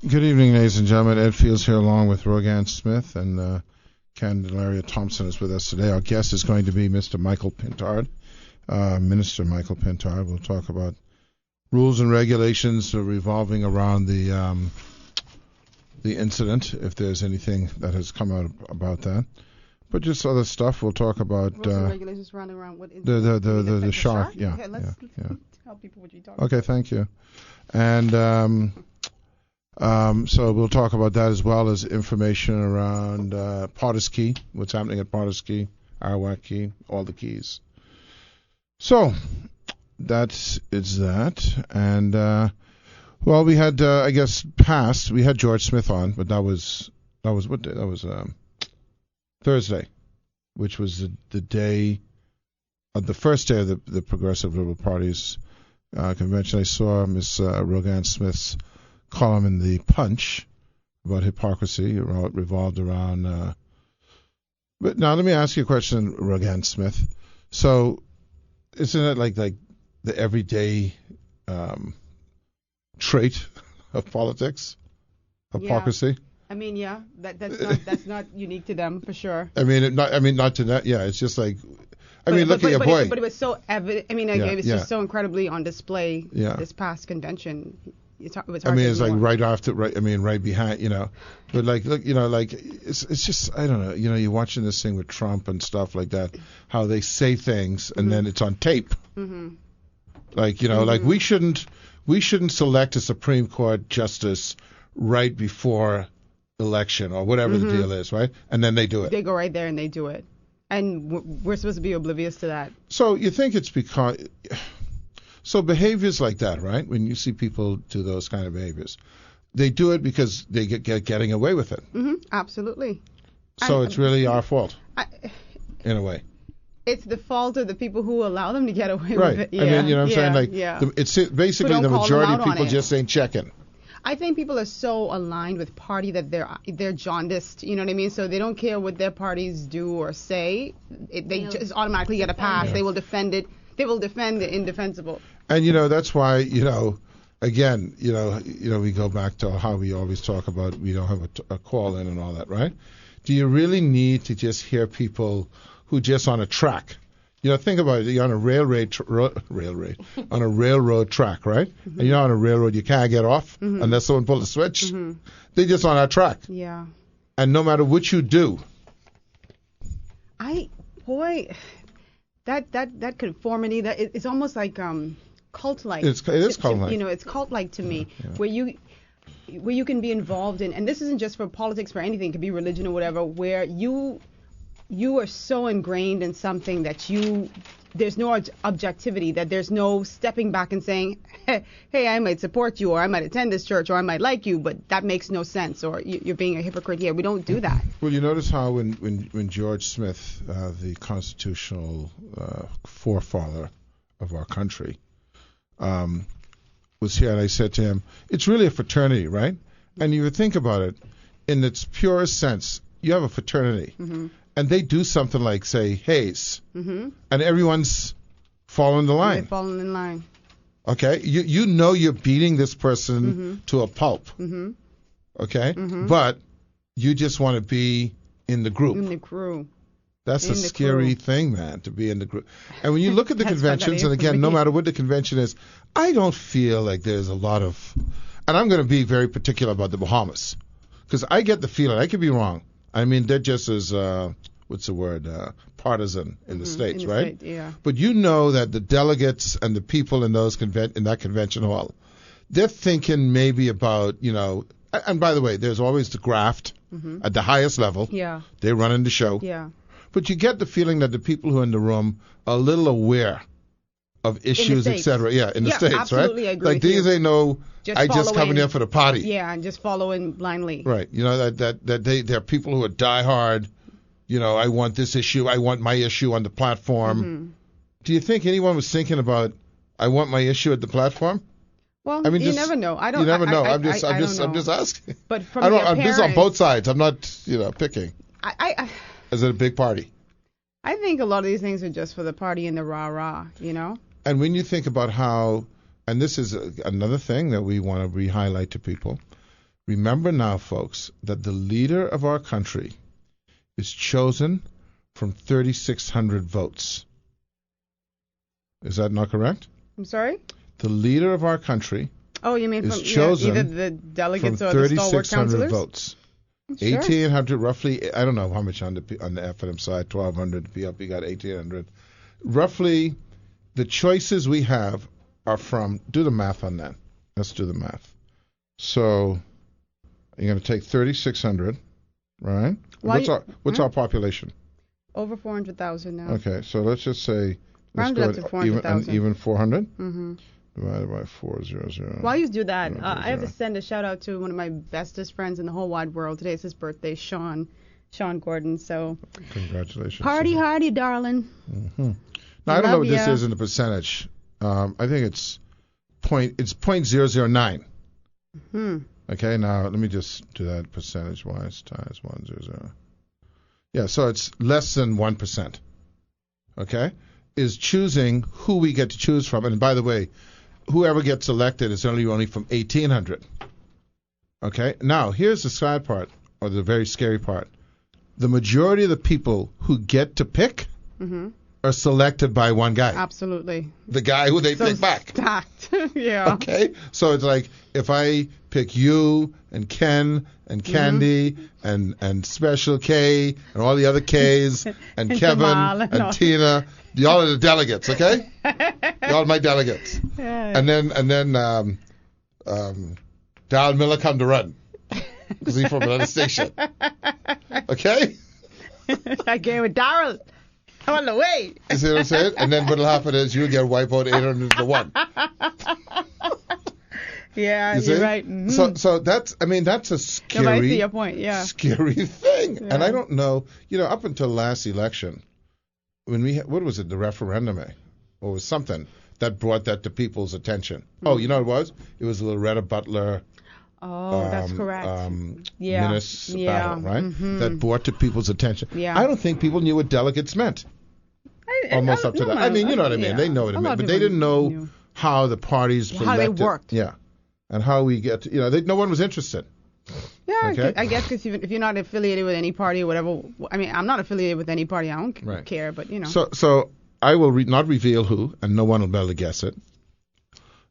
Good evening, ladies and gentlemen. Ed Fields here along with Rogan Smith, and Candelaria Thompson is with us today. Our guest is going to be Mr. Michael Pintard, Minister Michael Pintard. We'll talk about rules and regulations revolving around the incident, if there's anything that has come out about that. But just other stuff. We'll talk about rules and regulations around what the shark. Yeah, okay, let's yeah. tell people what you're talking about. Okay, thank you. And so we'll talk about that as well as information around Potter's Key, what's happening at Potter's Key, Arawak Key, all the keys. So it's that. And well, we had I guess we had George Smith on, but that was what day? That was Thursday, which was the day of the first day of the Progressive Liberal Party's convention. I saw Miss Rogan Smith's column in the Punch about hypocrisy. It revolved around. But now let me ask you a question, Rogan Smith. So, isn't it like the everyday trait of politics, hypocrisy? Yeah. I mean, yeah, that's not unique to them for sure. I mean, not to that. Yeah, it's just like. Look at your boy. But it was so evident. I mean, it was just so incredibly on display this past convention. It was hard it's like right behind, But look, it's just, I don't know, you're watching this thing with Trump and stuff like that, how they say things and then it's on tape. Mm-hmm. Like we shouldn't select a Supreme Court justice right before election or whatever the deal is, right? And then they do it. They go right there and they do it. And we're supposed to be oblivious to that. So you think it's because... So behaviors like that, right? When you see people do those kind of behaviors, they do it because they get getting away with it. Mm-hmm, absolutely. So it's really our fault, in a way. It's the fault of the people who allow them to get away with it. Yeah. I mean, you know what I'm saying? It's basically the majority of people just ain't checking. I think people are so aligned with party that they're jaundiced, you know what I mean? So they don't care what their parties do or say. They just automatically get a pass. Yeah. They will defend it. They will defend the indefensible. And, that's why, again, we go back to how we always talk about we don't have a call in and all that, right? Do you really need to just hear people who just on a track? Think about it. You're on a railroad track, right? Mm-hmm. And you're on a railroad, you can't get off unless someone pulls a switch. Mm-hmm. They're just on that track. Yeah. And no matter what you do. That conformity, it's almost like cult-like. It is cult-like. It's cult-like to me, where you can be involved in, and this isn't just for politics, for anything, it could be religion or whatever, where you are so ingrained in something that there's no objectivity, that there's no stepping back and saying, hey, I might support you, or I might attend this church, or I might like you, but that makes no sense, or you're being a hypocrite here. We don't do that. Well, you notice how when George Smith, the constitutional forefather of our country, was here, and I said to him, it's really a fraternity, right? And you would think about it, in its purest sense, you have a fraternity. Mm-hmm. And they do something like, say, Hayes, and everyone's following the line. They're following in line. Okay? You're beating this person to a pulp. Mm-hmm. Okay? Mm-hmm. But you just want to be in the group. In the crew. That's a scary thing, man, to be in the group. And when you look at the conventions, and again, no matter what the convention is, I don't feel like there's a lot of... And I'm going to be very particular about the Bahamas. Because I get the feeling, I could be wrong, I mean, they're just as, partisan in the States, in the right? State, yeah. But that the delegates and the people in in that convention hall, they're thinking maybe about, and by the way, there's always the graft at the highest level. Yeah. They're running the show. Yeah. But you get the feeling that the people who are in the room are a little aware of issues, etc. Yeah, in the States, absolutely, right? I agree like these ain't no, I just coming there for the party. Yeah, and just following blindly. Right. That there are people who are diehard. I want this issue. I want my issue on the platform. Mm-hmm. Do you think anyone was thinking about, I want my issue at the platform? Well, you never know. I don't. You never know. I'm just asking. But I'm just on both sides. I'm not, picking. Is it a big party? I think a lot of these things are just for the party and the rah-rah, And when you think about how, and this is another thing that we want to re-highlight to people, Remember now, folks, that the leader of our country is chosen from 3,600 votes. Is that not correct? I'm sorry? The leader of our country Oh, you mean is from chosen either the delegates from or the stalwart 3,600 councillors? votes. Sure. 1,800 roughly. I don't know how much on the F&M side. 1,200 the PLP got 1,800. Roughly, the choices we have are from. Do the math on that. Let's do the math. So you're going to take 3,600, right? What's our population? Over 400,000 now. Okay, so let's just say Round it up to 400,000. even 400 Mm-hmm. divided by 400. While you do that, I have to send a shout out to one of my bestest friends in the whole wide world. Today is his birthday, Sean Gordon. So congratulations. Party hardy, darling. Mm-hmm. Now I don't know what this is in the percentage. I think it's 0.009. Hmm. Okay, now let me just do that percentage-wise times 100. Yeah, so it's less than 1%. Okay, is choosing who we get to choose from. And by the way, whoever gets elected is only from 1,800. Okay, now here's the sad part, or the very scary part. The majority of the people who get to pick are selected by one guy. Absolutely. The guy who they pick back. Stacked. Yeah. Okay, so it's like if I pick you and Ken and Candy and Special K and all the other Ks and Kevin Jamal and Tina, y'all are the delegates, okay? Y'all are my delegates. Yeah. And then Dal Miller come to run because he's from another station. Okay? I gave it Darryl. I'm on the way. You see what I'm saying? And then what'll happen is you'll get wiped out 800 to 1. Yeah, you're right. Mm-hmm. So that's a scary, no, I see your point. Yeah. scary thing. Yeah. And I don't know, up until last election, when what was it, the referendum, or was something that brought that to people's attention. Oh, you know what it was? It was the Loretta Butler. Oh, that's correct. Minister battle, right? Mm-hmm. That brought to people's attention. Yeah. I don't think people knew what delegates meant. Almost up to that. I mean, you know what I mean. Yeah. They know what it meant, but they didn't know how the parties selected. How they worked. Yeah. And how we get, no one was interested. Yeah, okay? I guess because if you're not affiliated with any party or whatever, I mean, I'm not affiliated with any party. I don't care, but So I will not reveal who, and no one will be able to guess it,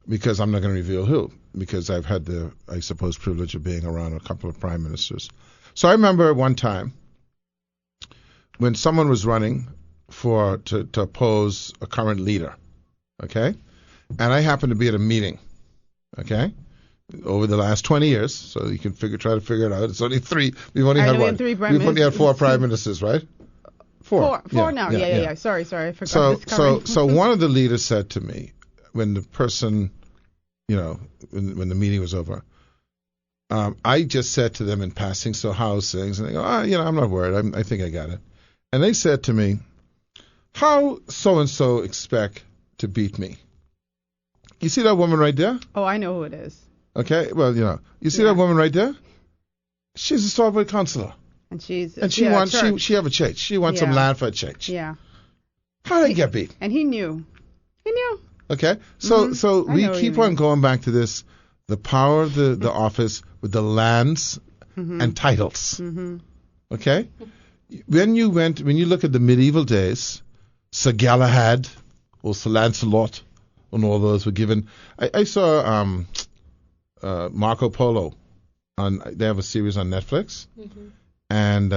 because I'm not going to reveal who, because I've had the, I suppose, privilege of being around a couple of prime ministers. So I remember one time when someone was running to oppose a current leader, okay, and I happened to be at a meeting, okay. Over the last 20 years, so you can try to figure it out. It's only three. We've only had one. We've only had 4 prime ministers, right? Four now. Yeah. Sorry, I forgot. So one of the leaders said to me when the person, when the meeting was over, I just said to them in passing, so how's things? And they go, I'm not worried. I think I got it. And they said to me, how so and so expect to beat me? You see that woman right there? Oh, I know who it is. Okay, well, you see that woman right there? She's a Strawberry councillor. And she wants she have a church. She wants some land for a church. Yeah. How did he get beat? And he knew. Okay, so we keep on going back to this, the power of the office with the lands and titles. Mm-hmm. Okay, when you look at the medieval days, Sir Galahad or Sir Lancelot and all those were given. I saw Marco Polo they have a series on Netflix, and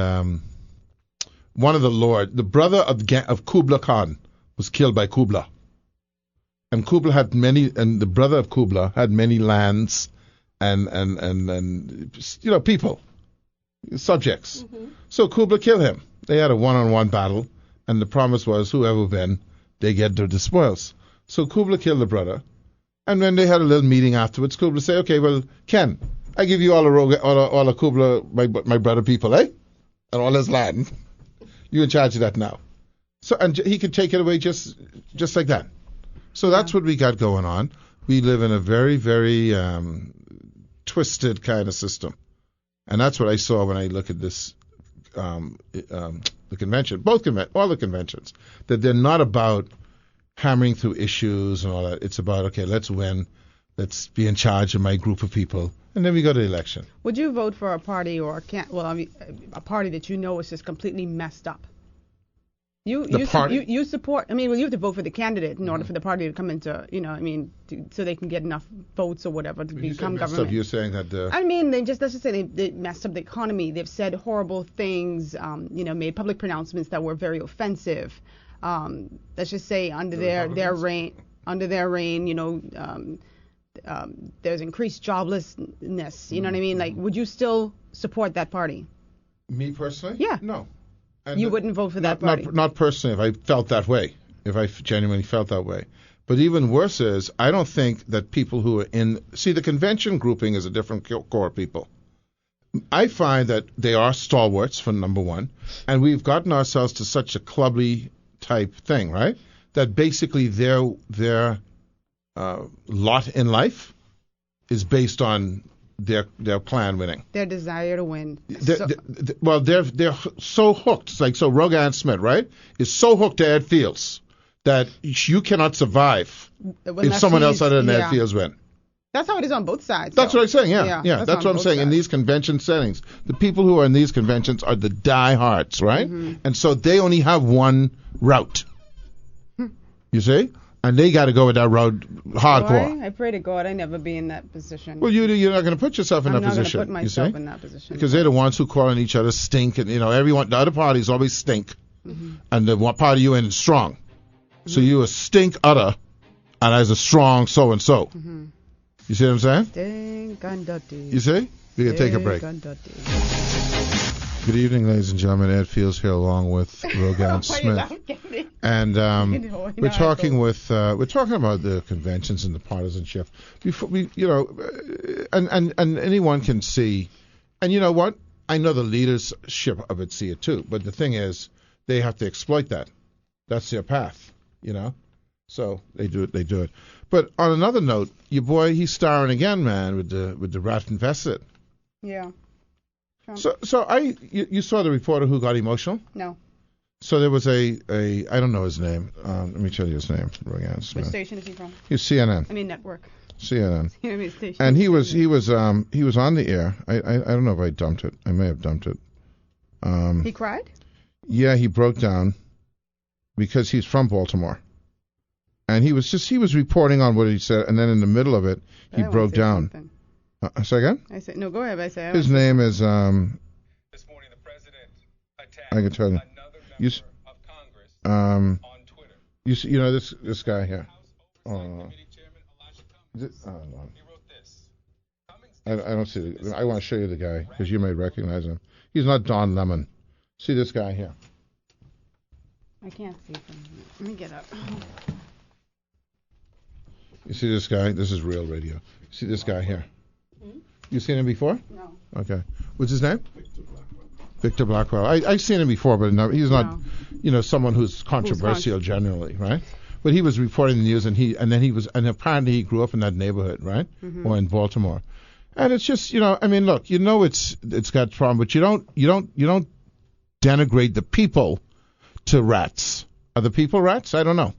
one of the brother of Kubla Khan was killed by Kubla, and Kubla had and the brother of Kubla had many lands and people, subjects. So Kubla killed him. They had a one-on-one battle, and the promise was whoever win, they get the spoils. So Kubla killed the brother. And when they had a little meeting afterwards, Kubla said, okay, well, Ken, I give you all of Kubla, my brother people, and all his land. You in charge of that now. So, and he could take it away just like that. So that's what we got going on. We live in a very, very twisted kind of system. And that's what I saw when I look at this, the convention, all the conventions, that they're not about hammering through issues and all that. It's about, okay, let's win. Let's be in charge of my group of people and then we go to the election. Would you vote for a party or a party that you know is just completely messed up? You support. I mean, well, you have to vote for the candidate in order for the party to come into, so they can get enough votes or whatever to become government. You're saying that. I mean, let's just say they messed up the economy. They've said horrible things. Made public pronouncements that were very offensive. Let's just say under their reign, there's increased joblessness. You know what I mean? Like, would you still support that party? Me personally? Yeah. No. And you wouldn't vote for that party? Not personally, if I felt that way, if I genuinely felt that way. But even worse is, I don't think that people who are the convention grouping is a different core of people. I find that they are stalwarts, for number one, and we've gotten ourselves to such a clubby type thing, right? That basically their lot in life is based on their plan winning. Their desire to win. They're so hooked. It's like, so Rogan Smith, right, is so hooked to Ed Fields that you cannot survive if someone else other than Ed Fields win. That's how it is on both sides. That's what I'm saying, yeah. That's what I'm saying. In these convention settings, the people who are in these conventions are the diehards, right? Mm-hmm. And so they only have one route. You see? And they got to go with that road hardcore. Boy, I pray to God I never be in that position. Well, you're not going to put yourself in that position. I'm not going to put myself in that position. Because they're the ones who calling each other stink, and the other parties always stink, and the one party you in is strong. So you a stink udder, and as a strong so and so. You see what I'm saying? Stink and dirty. You see? We can take a break. Good evening, ladies and gentlemen. Ed Fields here, along with Rogan Smith, and we're talking about the conventions and the partisanship. Before and anyone can see, and you know what? I know the leadership of it see it too. But the thing is, they have to exploit that. That's their path, So they do it. But on another note, your boy, he's starring again, man, with the rat infested. Yeah. So you saw the reporter who got emotional? No. So there was I don't know his name. Let me tell you his name. Which station is he from? He's CNN. I mean network. CNN. Station. And he was on the air. I don't know if I dumped it. I may have dumped it. He cried? Yeah, he broke down because he's from Baltimore. And he was reporting on what he said, and then in the middle of it, he broke down. Say again? I said, no, go ahead. I say. His name is. This morning, the president attacked I can tell you. another member of Congress on Twitter. You know this guy here. He wrote this. I don't see. I want to show you the guy because you may recognize him. He's not Don Lemon. See this guy here. I can't see from here. Let me get up. You see this guy? This is real radio. You see this guy here? You seen him before? No. Okay. What's his name? Victor Blackwell. I've seen him before, but he's not, someone who's controversial generally, right? But he was reporting the news, and apparently he grew up in that neighborhood, right, or in Baltimore, and it's just, look, it's got problem, but you don't denigrate the people to rats. Are the people rats? I don't know.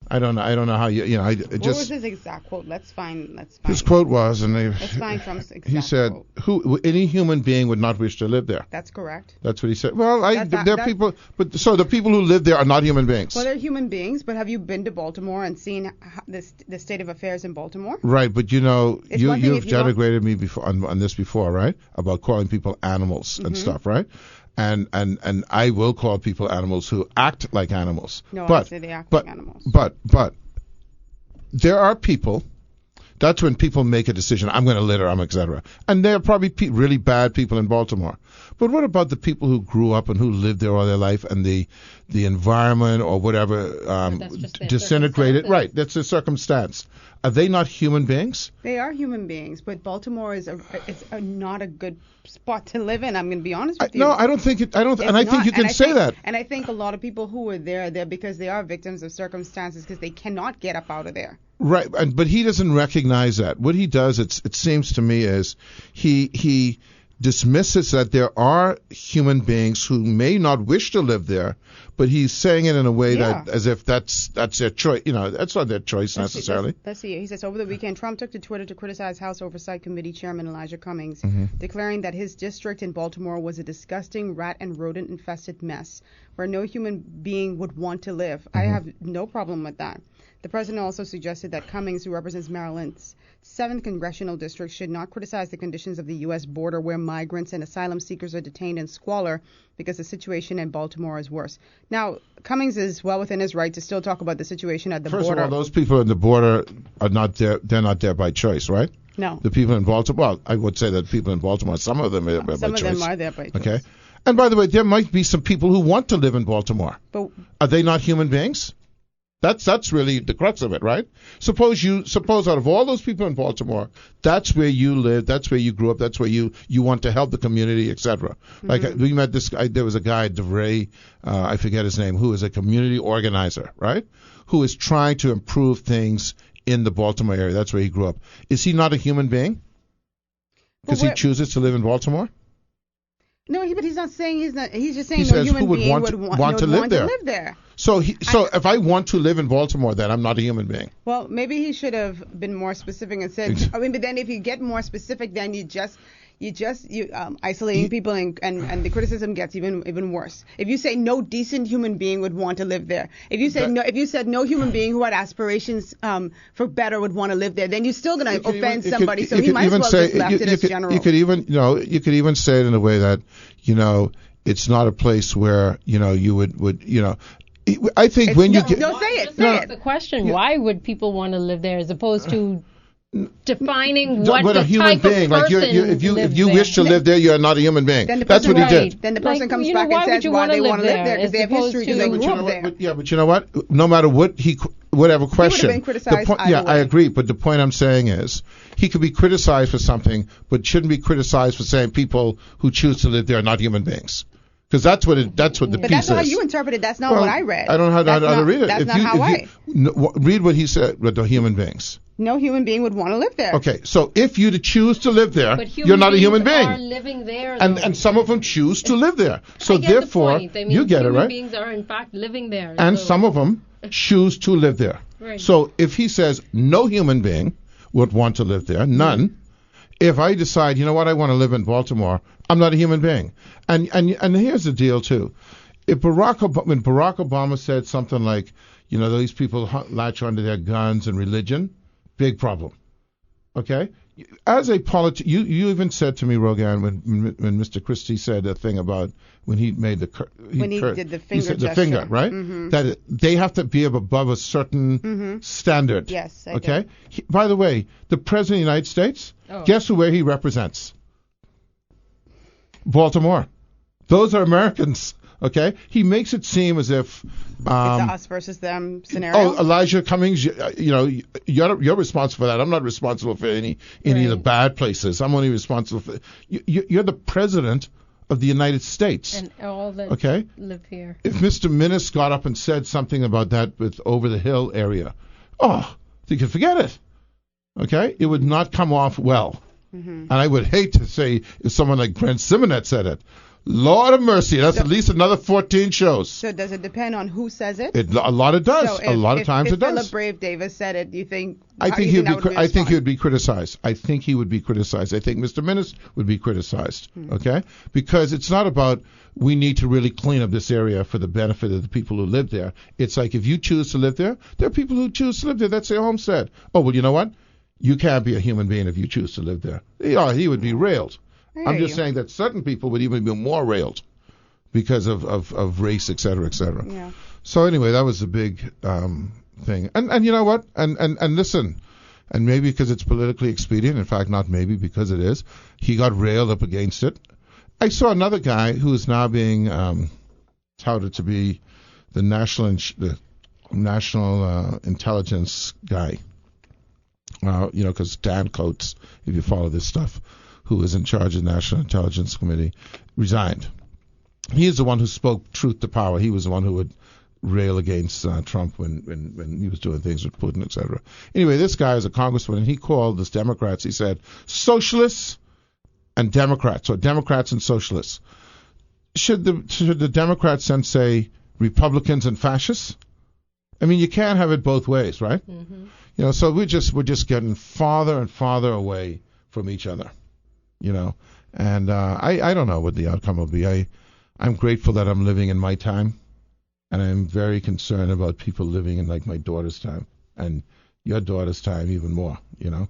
I don't know how What was his exact quote? Let's find. His quote was, let's find Trump's exact he said, quote. Any human being would not wish to live there. That's correct. That's what he said. Well, there are people, but so the people who live there are not human beings. Well, they're human beings, but have you been to Baltimore and seen the state of affairs in Baltimore? Right, but you've denigrated me before on this before, right? About calling people animals and stuff, right? And I will call people animals who act like animals. No, I say they act like animals. But there are people. That's when people make a decision. I'm going to litter. I'm etc. And there are probably really bad people in Baltimore. But what about the people who grew up and who lived there all their life, and the environment or whatever disintegrated? Right. That's a circumstance. Are they not human beings? They are human beings, but Baltimore is not a good spot to live in. I'm going to be honest with you. No, I don't think it. I don't. And I think you can say that. And I think a lot of people who are there because they are victims of circumstances because they cannot get up out of there. Right, but he doesn't recognize that. What he does, it seems to me, is he dismisses that there are human beings who may not wish to live there, but he's saying it in a way that as if that's their choice. That's not their choice necessarily. Let's see. He says, over the weekend, Trump took to Twitter to criticize House Oversight Committee Chairman Elijah Cummings, declaring that his district in Baltimore was a disgusting rat and rodent-infested mess where no human being would want to live. I have no problem with that. The president also suggested that Cummings, who represents Maryland's 7th congressional district, should not criticize the conditions of the U.S. border where migrants and asylum seekers are detained in squalor because the situation in Baltimore is worse. Now, Cummings is well within his right to still talk about the situation at the border. First of all, those people at the border are not there. They're not there by choice, right? No. The people in Baltimore, well, I would say that people in Baltimore, some of them are there by choice. Some of them are there by choice. Okay. And by the way, there might be some people who want to live in Baltimore. But are they not human beings? That's really the crux of it, right? Suppose out of all those people in Baltimore, that's where you live, that's where you grew up, that's where you want to help the community, etc. Like we met this guy, there was a guy, DeVray, I forget his name, who is a community organizer, right? Who is trying to improve things in the Baltimore area. That's where he grew up. Is he not a human being? Because he chooses to live in Baltimore? No, but he's not saying he's not. He's just saying he no says, human who would being want to live there. So if I want to live in Baltimore, then I'm not a human being. Well, maybe he should have been more specific and said. I mean, but then if you get more specific, then you isolating people and the criticism gets even worse. If you say no decent human being would want to live there, if you said no human being who had aspirations for better would want to live there, then you're still going to offend somebody. So he might as well just left it as general. You could even say it in a way that it's not a place where you would. I think when you get no, say it. The question: why would people want to live there as opposed to defining what a the human type being, of person if you there. wish to live there, you're not a human being. That's what he did. Then the person comes back and says why they want to live there because they have history because they grew up there. But you know what? No matter whatever question. He would have been criticized either way. I agree. But the point I'm saying is he could be criticized for something, but shouldn't be criticized for saying people who choose to live there are not human beings. Because that's what the piece is. But that's not how you interpret it. That's not what I read. I don't know how to read it. That's not how I read what he said with the human beings. No human being would want to live there. Okay, so if you choose to live there, you're not a human being. Are living there, and some of them choose to live there. So therefore, you get it, right? Human beings are in fact living there. And some of them choose to live there. Right. So if he says no human being would want to live there, none. If I decide, you know what, I want to live in Baltimore, I'm not a human being. And here's the deal too. When Barack Obama said something like, these people latch onto their guns and religion, big problem. Okay? As a politician, you even said to me, Rogan, when Mr. Christie said a thing about when he made the did the finger gesture. The finger, right? That they have to be above a certain standard. Yes, I okay. By the way, the president of the United States, guess where he represents? Baltimore. Those are Americans. Okay, he makes it seem as if it's a us versus them scenario. Oh, Elijah Cummings, you're responsible for that. I'm not responsible for any of the bad places. I'm only responsible for you're the president of the United States. And all that live here. If Mr. Minnis got up and said something about that with Over the Hill area, you can forget it. Okay, it would not come off well. And I would hate to say if someone like Brent Simonet said it. Lord of mercy, that's at least another 14 shows. So does it depend on who says it? A lot it does. So a lot of times it does. If Philip Brave Davis said it, do you think? I think he would be criticized. I think he would be criticized. I think Mr. Minnis would be criticized. Okay, because it's not about we need to really clean up this area for the benefit of the people who live there. It's like if you choose to live there are people who choose to live there. That's their homestead. Oh well, you know what? You can't be a human being if you choose to live there. He would be railed. I'm just saying that certain people would even be more railed because of race, et cetera, et cetera. Yeah. So anyway, that was a big thing. And you know what? And listen, and maybe because it's politically expedient, in fact, not maybe, because it is, he got railed up against it. I saw another guy who is now being touted to be the national intelligence guy. Because Dan Coates, if you follow this stuff, who is in charge of the National Intelligence Committee, resigned. He is the one who spoke truth to power. He was the one who would rail against Trump when he was doing things with Putin, etc. Anyway, this guy is a congressman, and he called the Democrats, he said, socialists and Democrats, or Democrats and socialists. Should the Democrats then say Republicans and fascists? I mean, you can't have it both ways, right? Mm-hmm. You know, so we're just getting farther and farther away from each other, you know. And I don't know what the outcome will be. I'm grateful that I'm living in my time, and I'm very concerned about people living in like my daughter's time and your daughter's time even more, you know.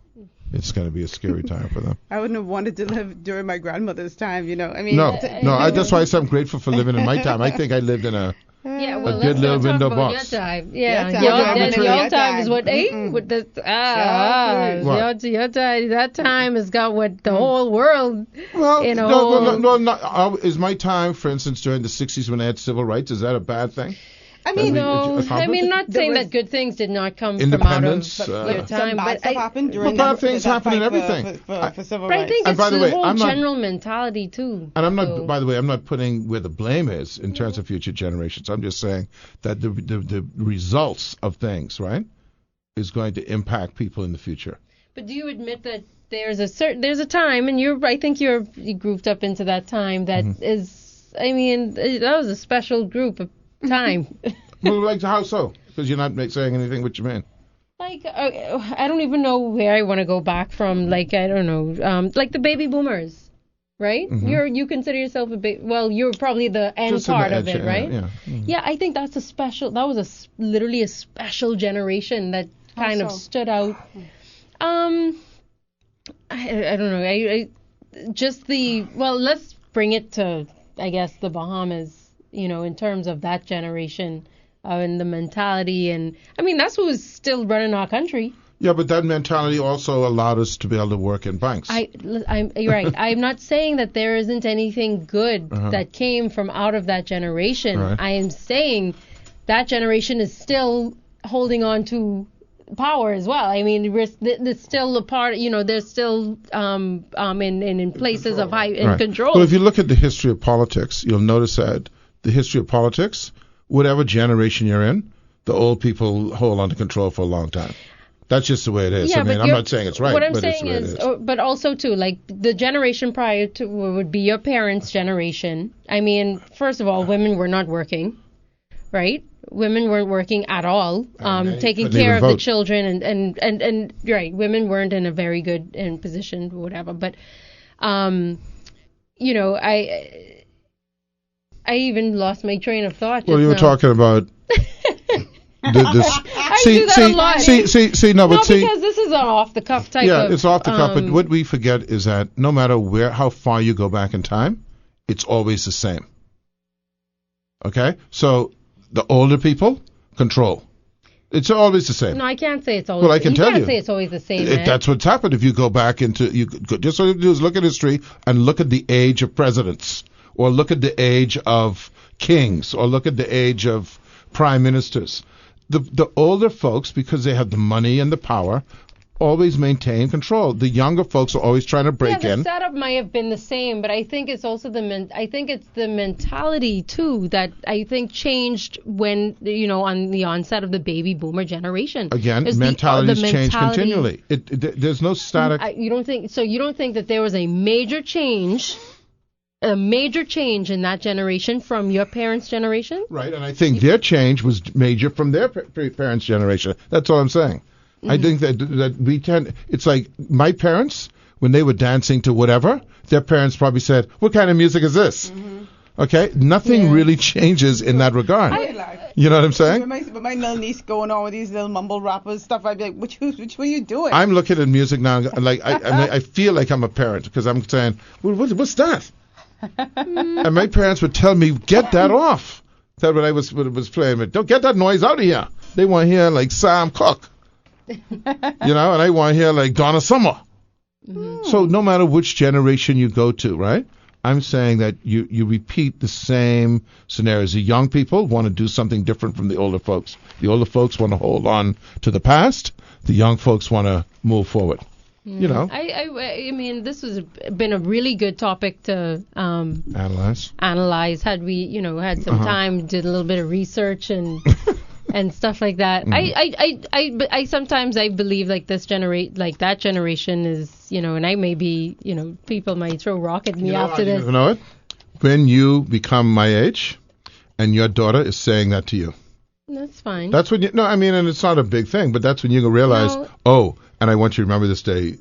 It's going to be a scary time for them. I wouldn't have wanted to live during my grandmother's time, you know. I mean, that's why I said I'm grateful for living in my time. I think I lived in a good little window box. Your time. Your time is what? With the your time. That time has got what the whole world. Well, in a no, not is my time. For instance, during the '60s when they had civil rights, is that a bad thing? I mean, not saying that good things did not come independence, from out of your time, but stuff happened during bad things happen in everything. For civil but rights. I think it's the whole general mentality too. And I'm not, by the way, I'm not putting where the blame is in terms of future generations. I'm just saying that the results of things, right, is going to impact people in the future. But do you admit that there's a time, and I think you're grouped up into that time that is, I mean, that was a special group of time. Well, like how so? Because you're not saying anything what you mean. Like I don't even know where I want to go back from. Like I don't know. Like the baby boomers, right? Mm-hmm. You consider yourself well, you're probably the end Just part the of it, right? Yeah. Mm-hmm. Yeah, I think that was literally a special generation that kind of stood out. I don't know. I just let's bring it to, I guess, the Bahamas. You know, in terms of that generation and the mentality, and I mean that's who's still running our country. Yeah, but that mentality also allowed us to be able to work in banks. You're right. I'm not saying that there isn't anything good that came from out of that generation. Right. I am saying that generation is still holding on to power as well. I mean, there's still a part. You know, they're still in places of high control. Well, if you look at the history of politics, you'll notice that the history of politics, whatever generation you're in, the old people hold on to control for a long time. That's just the way it is. Yeah, I mean, I'm not saying it's right, what I'm but saying it's the way it is. But also, too, like the generation prior to would be your parents' generation. I mean, first of all, women were not working, right? Women weren't working at all, taking care of the children, and right, women weren't in a very good position, whatever. But, you know, I even lost my train of thought. Well, you were talking about. I do that a lot. Because this is an off-the-cuff type of... Yeah, it's off the cuff, but what we forget is that no matter how far you go back in time, it's always the same. Okay? So, the older people control. It's always the same. No, I can't say it's always... Well, I can tell you. You can't say it's always the same, That's what's happened. If you go back into... Just all you do is look at history and look at the age of presidents, or look at the age of kings, or look at the age of prime ministers. The older folks, because they have the money and the power, always maintain control. The younger folks are always trying to break in. The setup might have been the same, but I think it's also the mentality too that I think changed when, you know, on the onset of the baby boomer generation. Again, mentalities change continually. There's no static. You don't think that there was a major change in that generation from your parents' generation? Right, and I think their change was major from their parents' generation. That's all I'm saying. Mm-hmm. I think that we tend... It's like my parents, when they were dancing to whatever, their parents probably said, what kind of music is this? Mm-hmm. Okay? Nothing really changes in that regard. You know what I'm saying? But my little niece going on with these little mumble rappers stuff, I'd be like, which were you doing? I'm looking at music now, like I feel like I'm a parent, because I'm saying, what's that? And my parents would tell me, get that off. That when I was playing it, don't get that noise out of here. They want to hear like Sam Cooke, you know, and I want to hear like Donna Summer. Mm-hmm. So no matter which generation you go to, right? I'm saying that you repeat the same scenarios. The young people want to do something different from the older folks. The older folks want to hold on to the past. The young folks want to move forward. You know, I mean, this has been a really good topic to analyze. Had we, had some time, did a little bit of research and and stuff like that. I sometimes I believe like that generation is, and I may be, people might throw rock at me after this. You know it? When you become my age and your daughter is saying that to you. That's fine. That's when and it's not a big thing, but that's when you realize, and I want you to remember this day,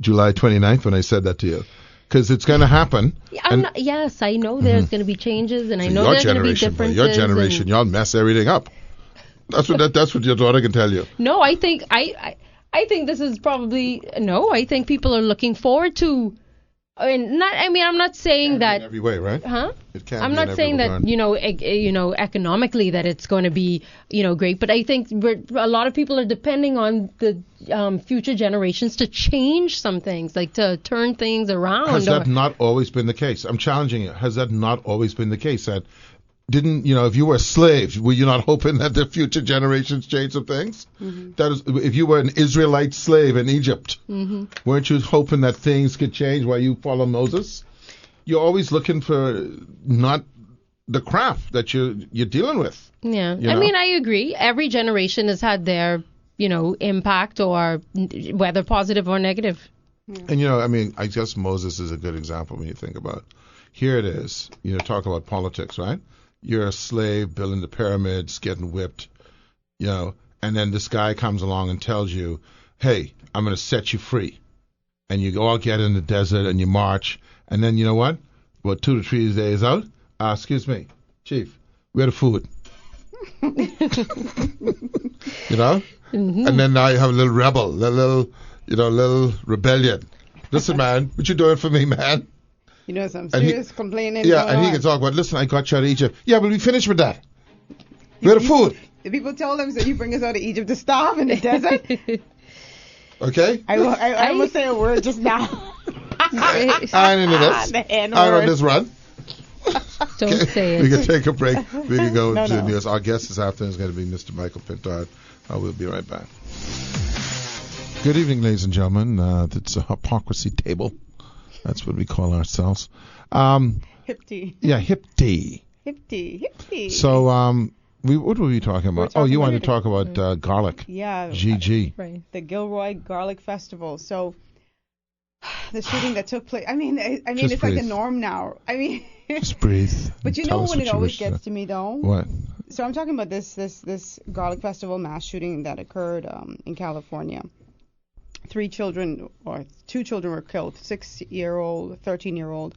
July 29th, when I said that to you. Because it's going to happen. Yes, I know there's going to be changes, and I know there's going to be differences. Your generation, y'all mess everything up. That's what your daughter can tell you. No, I think this is probably I think people are looking forward to. I'm not saying that in every way, right? Huh? It can. I'm not saying that economically that it's going to be great, but I think a lot of people are depending on the future generations to change some things, like to turn things around. Has that not always been the case? I'm challenging you. Has that not always been the case? That didn't if you were a slave, were you not hoping that the future generations change some things? Mm-hmm. That is, if you were an Israelite slave in Egypt, weren't you hoping that things could change while you follow Moses? You're always looking for not the crap that you're dealing with. Yeah, I agree. Every generation has had their impact, or whether positive or negative. Yeah. And I guess Moses is a good example when you think about it. Here it is. Talk about politics, right? You're a slave building the pyramids, getting whipped, and then this guy comes along and tells you, hey, I'm going to set you free. And you all get in the desert and you march. And then you know what? About 2 to 3 days out, excuse me, Chief, where the food? Mm-hmm. And then now you have a little rebel, little rebellion. Listen, man, what you doing for me, man? Some serious complaining. Yeah, and he can talk about, listen, I got you out of Egypt. Yeah, but we finished with that. Where the food? The people told him, so you bring us out of Egypt to starve in the desert? Okay. I almost say a word just now. I ain't into this. I ain't on this run. Don't say it. We can take a break. We can go to the news. Our guest this afternoon is going to be Mr. Michael Pintard. We'll be right back. Good evening, ladies and gentlemen. It's a hypocrisy table. That's what we call ourselves. Hip tea. Yeah, hip tea. Hip tea. So, what were we talking about? You wanted to talk about garlic. Yeah. GG. Right. The Gilroy Garlic Festival. So, the shooting that took place. It's like a norm now. Just breathe. But when it always gets to me, though? What? So I'm talking about this Garlic Festival mass shooting that occurred in California. 2 children were killed, 6-year-old, 13-year-old,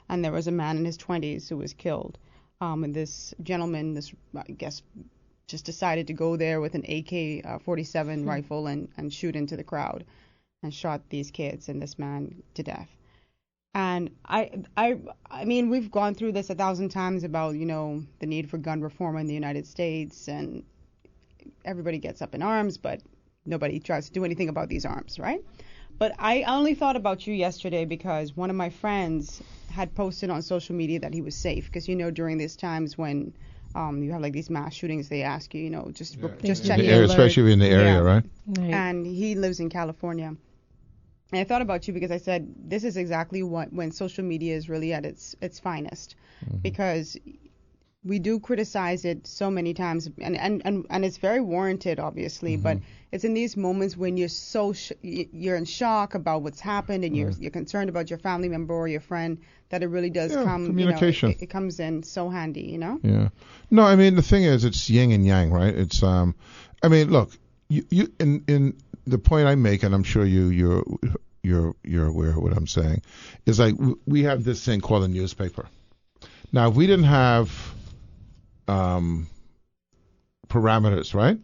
and there was a man in his 20s who was killed. And this gentleman, I guess, just decided to go there with an AK-47 rifle and shoot into the crowd and shot these kids and this man to death. And we've gone through this 1,000 times about, the need for gun reform in the United States, and everybody gets up in arms, but nobody tries to do anything about these arms, right? But I only thought about you yesterday because one of my friends had posted on social media that he was safe. Because, during these times when you have like these mass shootings, they ask you, just check the area, especially in the area, right? And he lives in California. And I thought about you because I said this is exactly when social media is really at its finest, because we do criticize it so many times, and it's very warranted, obviously. But it's in these moments when you're you're in shock about what's happened, and you're concerned about your family member or your friend, that it really does come. Communication. It comes in so handy, Yeah. No, the thing is, it's yin and yang, right? It's look, you in the point I make, and I'm sure you're aware of what I'm saying, is like we have this thing called a newspaper. Now, if we didn't have parameters, right?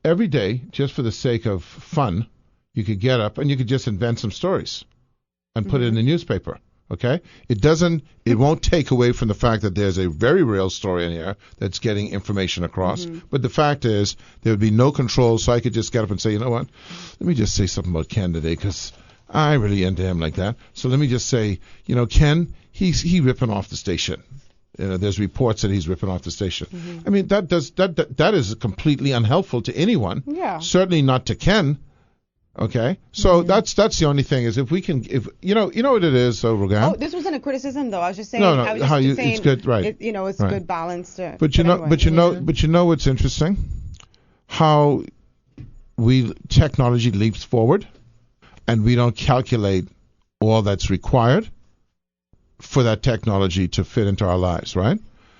Every day, just for the sake of fun, you could get up and you could just invent some stories and put it in the newspaper. Okay? It won't take away from the fact that there's a very real story in here that's getting information across. But the fact is, there would be no control, so I could just get up and say, you know what? Let me just say something about Ken today, because I really into him like that. So let me just say, Ken, he ripping off the station. There's reports that he's ripping off the station. That is completely unhelpful to anyone. Yeah. Certainly not to Ken. Okay. So that's the only thing is if you know what it is, Rogan. Oh, this wasn't a criticism though. I was just saying. No. It's good, right? It's good balance. But you know what's interesting? how technology leaps forward, and we don't calculate all that's required for that technology to fit into our lives, right?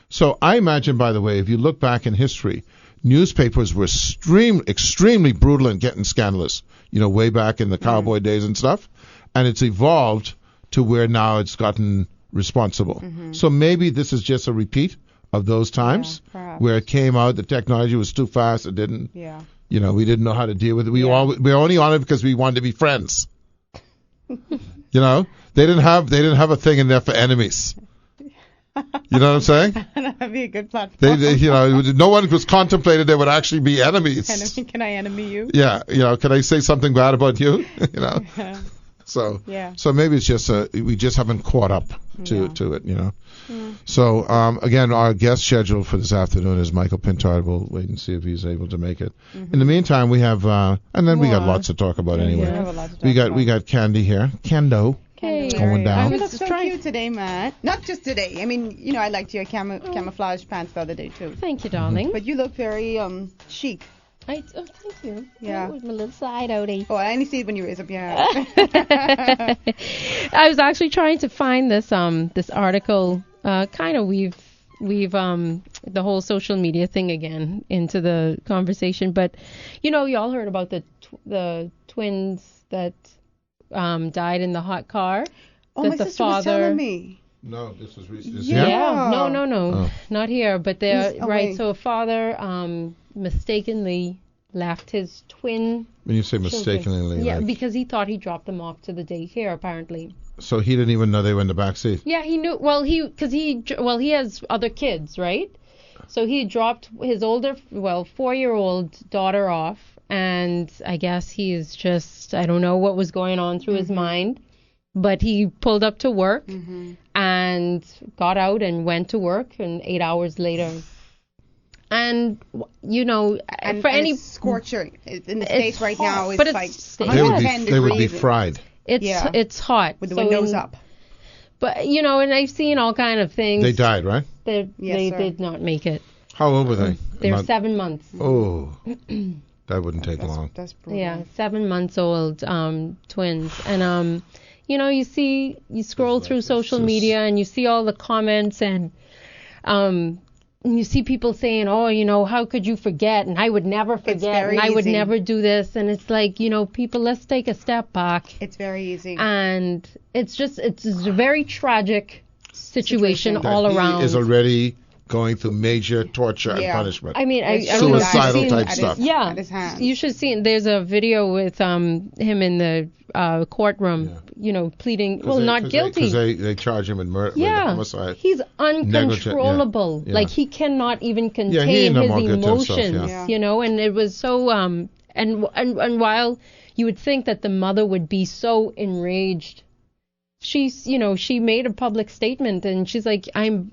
So I imagine, by the way, if you look back in history, newspapers were extremely brutal and getting scandalous, way back in the cowboy days and stuff, and it's evolved to where now it's gotten responsible. So maybe this is just a repeat of those times where it came out, the technology was too fast, it didn't, we didn't know how to deal with it. We were only on it because we wanted to be friends. They didn't have a thing in there for enemies. You know what I'm saying? That'd be a good platform. No one was contemplated there would actually be enemies. Can I enemy you? Yeah, can I say something bad about you? So maybe it's just we just haven't caught up to it, So again, our guest schedule for this afternoon is Michael Pintard. We'll wait and see if he's able to make it. In the meantime, we have and then we got lots to talk about anyway. We got Candy here, Kendo. Hey, going down. You look so cute today, Matt. Not just today. I mean, I liked your camouflage pants the other day too. Thank you, darling. But you look very chic. Thank you. Yeah. With my little side outie. Oh, I only see it when you raise up your hand. I was actually trying to find this article. We've the whole social media thing again into the conversation, but you all heard about the twins that died in the hot car. Oh, my sister was telling me. No, this was recent. Yeah. No, not here. But they're right. So a father mistakenly left his twin. When you say mistakenly, because he thought he dropped them off to the daycare apparently. So he didn't even know they were in the back seat. Yeah, he knew. Well, he has other kids, right? So he dropped his 4-year-old daughter off, and I guess he's just, I don't know what was going on through his mind, but he pulled up to work and got out and went to work, and 8 hours later. And and for any scorching in the States right now, but it's like they would be fried. It's hot with the windows up. But and I've seen all kind of things. They died, right? They did not make it. How old were they? They're 7 months. Oh, that wouldn't take long. That's brutal. Yeah, 7 months old twins, and you scroll through social media and you see all the comments and you see people saying, how could you forget? And I would never forget. And I would never do this. And it's like, people, let's take a step back. It's very easy. And it's a very tragic situation all around. He is already going through major torture and punishment. I mean, suicidal type stuff. You should see. There's a video with him in the courtroom, pleading, not guilty. Because they charge him with murder, with homicide. He's uncontrollable. Like he cannot even contain his emotions, and it was so and while you would think that the mother would be so enraged, she made a public statement and she's like, I'm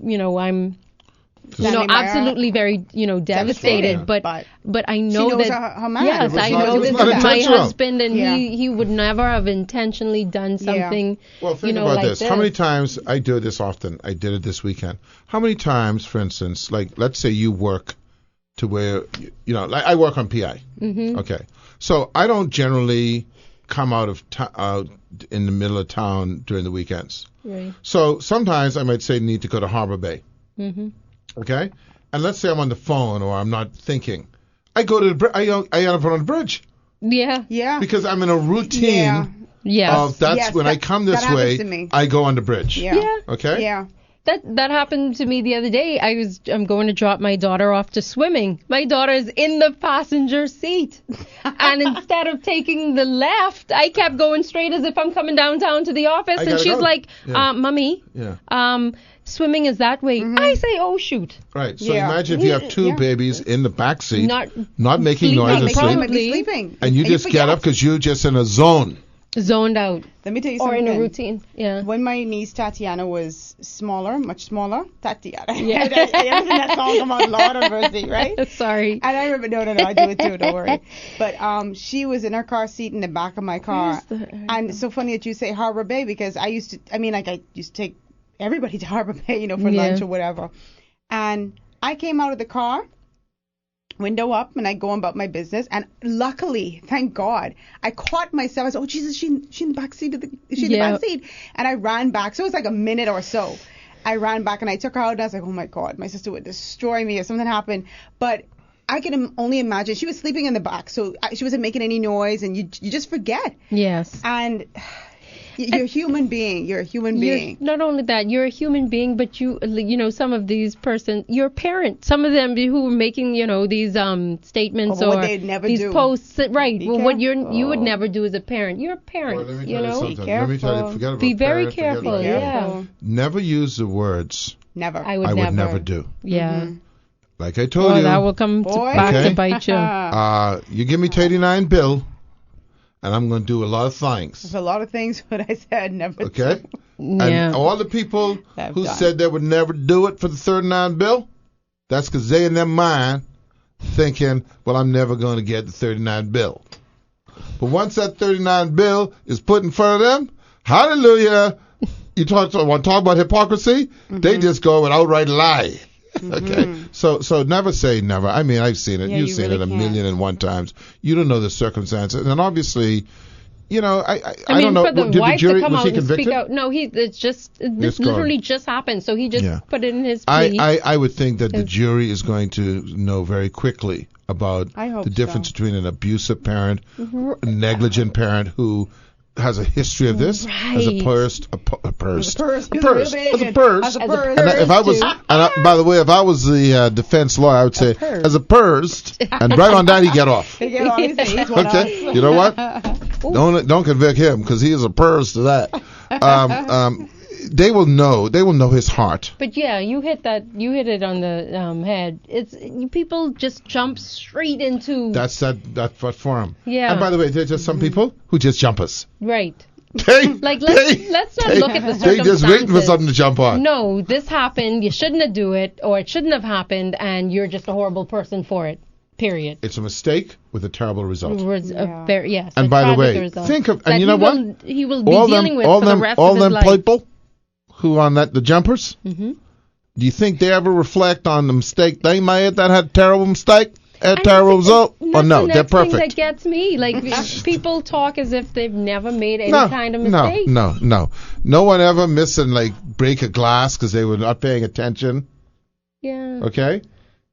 absolutely very, devastated, but I know she knows that, her man. yes, I know this is my husband, and he would never have intentionally done something, Well, think about like this. How many times, I do this often, I did it this weekend. How many times, for instance, like, let's say you work to where, like I work on PI. Okay. So I don't generally come out in the middle of town during the weekends. Right. So sometimes I might say need to go to Harbor Bay. Okay? And let's say I'm on the phone or I'm not thinking. I go to the I end up on the bridge. Yeah. Yeah. Because I'm in a routine of when I come this way, I go on the bridge. Yeah. Okay? Yeah. That happened to me the other day. I'm going to drop my daughter off to swimming. My daughter is in the passenger seat. And instead of taking the left, I kept going straight as if I'm coming downtown to the office. And she's like, Mommy, swimming is that way. I say, oh, shoot. Right. So imagine if you have two babies in the back seat, not making noise and sleeping. And you just get up because you're just in a zone. Zoned out. Let me tell you something. Or in a routine. Yeah. When my niece Tatiana was smaller, much smaller, Tatiana. Yeah. I sing that song about Law University, right? Sorry. And I remember, no, I do it too, don't worry. But she was in her car seat in the back of my car. And it's so funny that you say Harbor Bay because I used to take everybody to Harbor Bay, for lunch or whatever. And I came out of the car window up, and I go about my business. And luckily, thank God, I caught myself. I said, "Oh Jesus, she in the back seat in the back seat." And I ran back. So it was like a minute or so. I ran back and I took her out. And I was like, "Oh my God, my sister would destroy me if something happened." But I can only imagine she was sleeping in the back, so she wasn't making any noise, and you just forget. Yes. And you're a human being. You're a human being. Not only that, you're a human being, but you know, some of these you're a parent. Some of them who were making, you know, these statements or what they'd never these do. Posts, right? Be Well, what careful. you would never do as a parent. You're a parent. Well, let me you tell know. something. Be careful. Let me tell you, forget about Be very parent, forget careful. about Yeah. Never use the words Never. I would would never do. Yeah. Like I told Well, you. that will come back Okay. to bite you. You give me 39 bill, and I'm going to do a lot of things. There's a lot of things what I said never. Okay? do. Yeah. And all the people Have who done. said they would never do it for the 39 bill, that's because they in their mind thinking, well, I'm never going to get the 39 bill. But once that 39 bill is put in front of them, hallelujah, want to talk about hypocrisy? They just go and outright lie. Okay, so never say never. I mean, I've seen it. Yeah, You've you seen really it a can't. million and one times. You don't know the circumstances, and obviously, you know, I I mean, don't know. for the Did the wife jury to come was out he and convicted? speak out. No, this Yes, literally just happened. So he just Yeah. put it in his plea. I would think that the jury is going to know very quickly about I hope the difference so. between an abusive parent, a negligent parent who has a history of this, as Right. opposed As a purse. as a As purse. a purse. And if I was, by the way, if I was the defense lawyer, I would say, purse. as a purse, and right on that, he get off. They get on, he's one of Okay, us. you know what? Don't convict him because he is a purse to that. They will know his heart. But yeah, you hit it on the head. People just jump straight into That's what for him. Yeah. And by the way, there's just some people who just jump us. right. They, Like let's not look at the They just waiting for circumstances. something to jump on. No, this happened. You shouldn't have do it, or it shouldn't have happened, and you're just a horrible person for it. Period. It's a mistake with a terrible result. Was Yeah. a very yes. And a by the tragic way, result think of, that and you know what? He will be dealing with for the rest all of his them life. people who on the jumpers. Mm-hmm. Do you think they ever reflect on the mistake they made that had terrible mistake, had terrible result? Or That's no, the they're next thing perfect. that gets me. Like people talk as if they've never made any kind of mistake. No. No one ever miss and like break a glass because they were not paying attention. Yeah. Okay,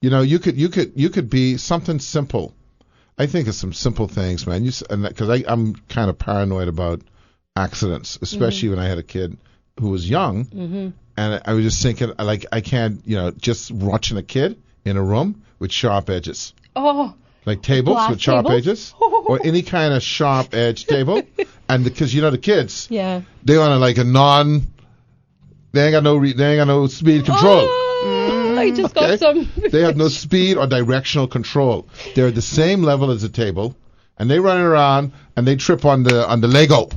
you know, you could be something simple. I think of some simple things, man. Because I'm kind of paranoid about accidents, especially when I had a kid who was young, and I was just thinking, like, I can't, just watching a kid in a room with sharp edges. Oh. Like tables Glass with sharp tables? edges, or any kind of sharp edge table, and because the kids, Yeah. they on they ain't got no speed control. Oh, I just got Okay? some. They have no speed or directional control. They're at the same level as the table, and they run around and they trip on the Lego,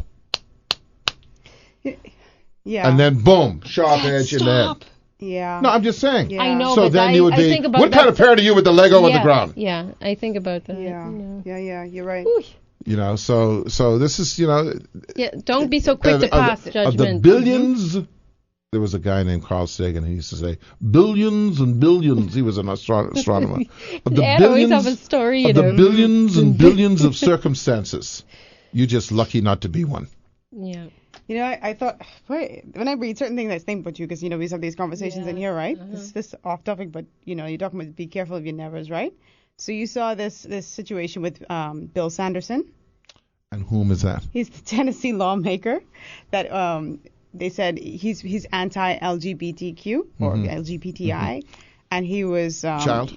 Yeah. and then boom, sharp edge in there. Stop. Yeah. No, I'm just saying. Yeah. I know, So but then you would I be. think about What kind that- of parent are you with the Lego on the ground? Yeah, I think about that. Yeah. You know. Yeah. You're right. Ooh. So this is Yeah, don't be so quick to pass judgment. Of the billions. There was a guy named Carl Sagan. He used to say billions and billions. He was an astronomer. Of the Ed always have a story, you of know. the billions and billions of circumstances, you're just lucky not to be one. Yeah. You know, I thought, when I read certain things, I think about you because, we have these conversations in here, right? This off topic, but, you're talking about be careful of your nevers, right? So you saw this situation with Bill Sanderson. And whom is that? He's the Tennessee lawmaker that they said he's anti-LGBTQ or LGBTI, and he was Child?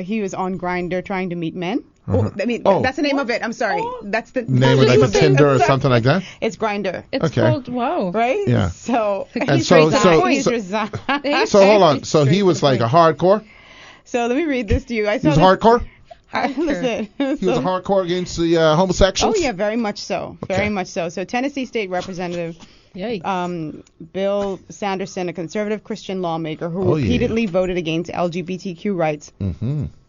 He was on Grindr trying to meet men. Uh-huh. That's the name of it. I'm sorry. That's the Name it like a Tinder or something like that? It's Grindr. It's Okay. called, wow. Right? Yeah. So And he's so- resigned. He's so- resigned. So hold on. So he was like a hardcore? So let me read this to you. I He saw was this, hardcore? Listen. He was a hardcore against the homosexuals? Oh yeah, very much so. Very much so. So Tennessee State Representative Yikes. Bill Sanderson, a conservative Christian lawmaker who Oh, yeah. repeatedly voted against LGBTQ rights,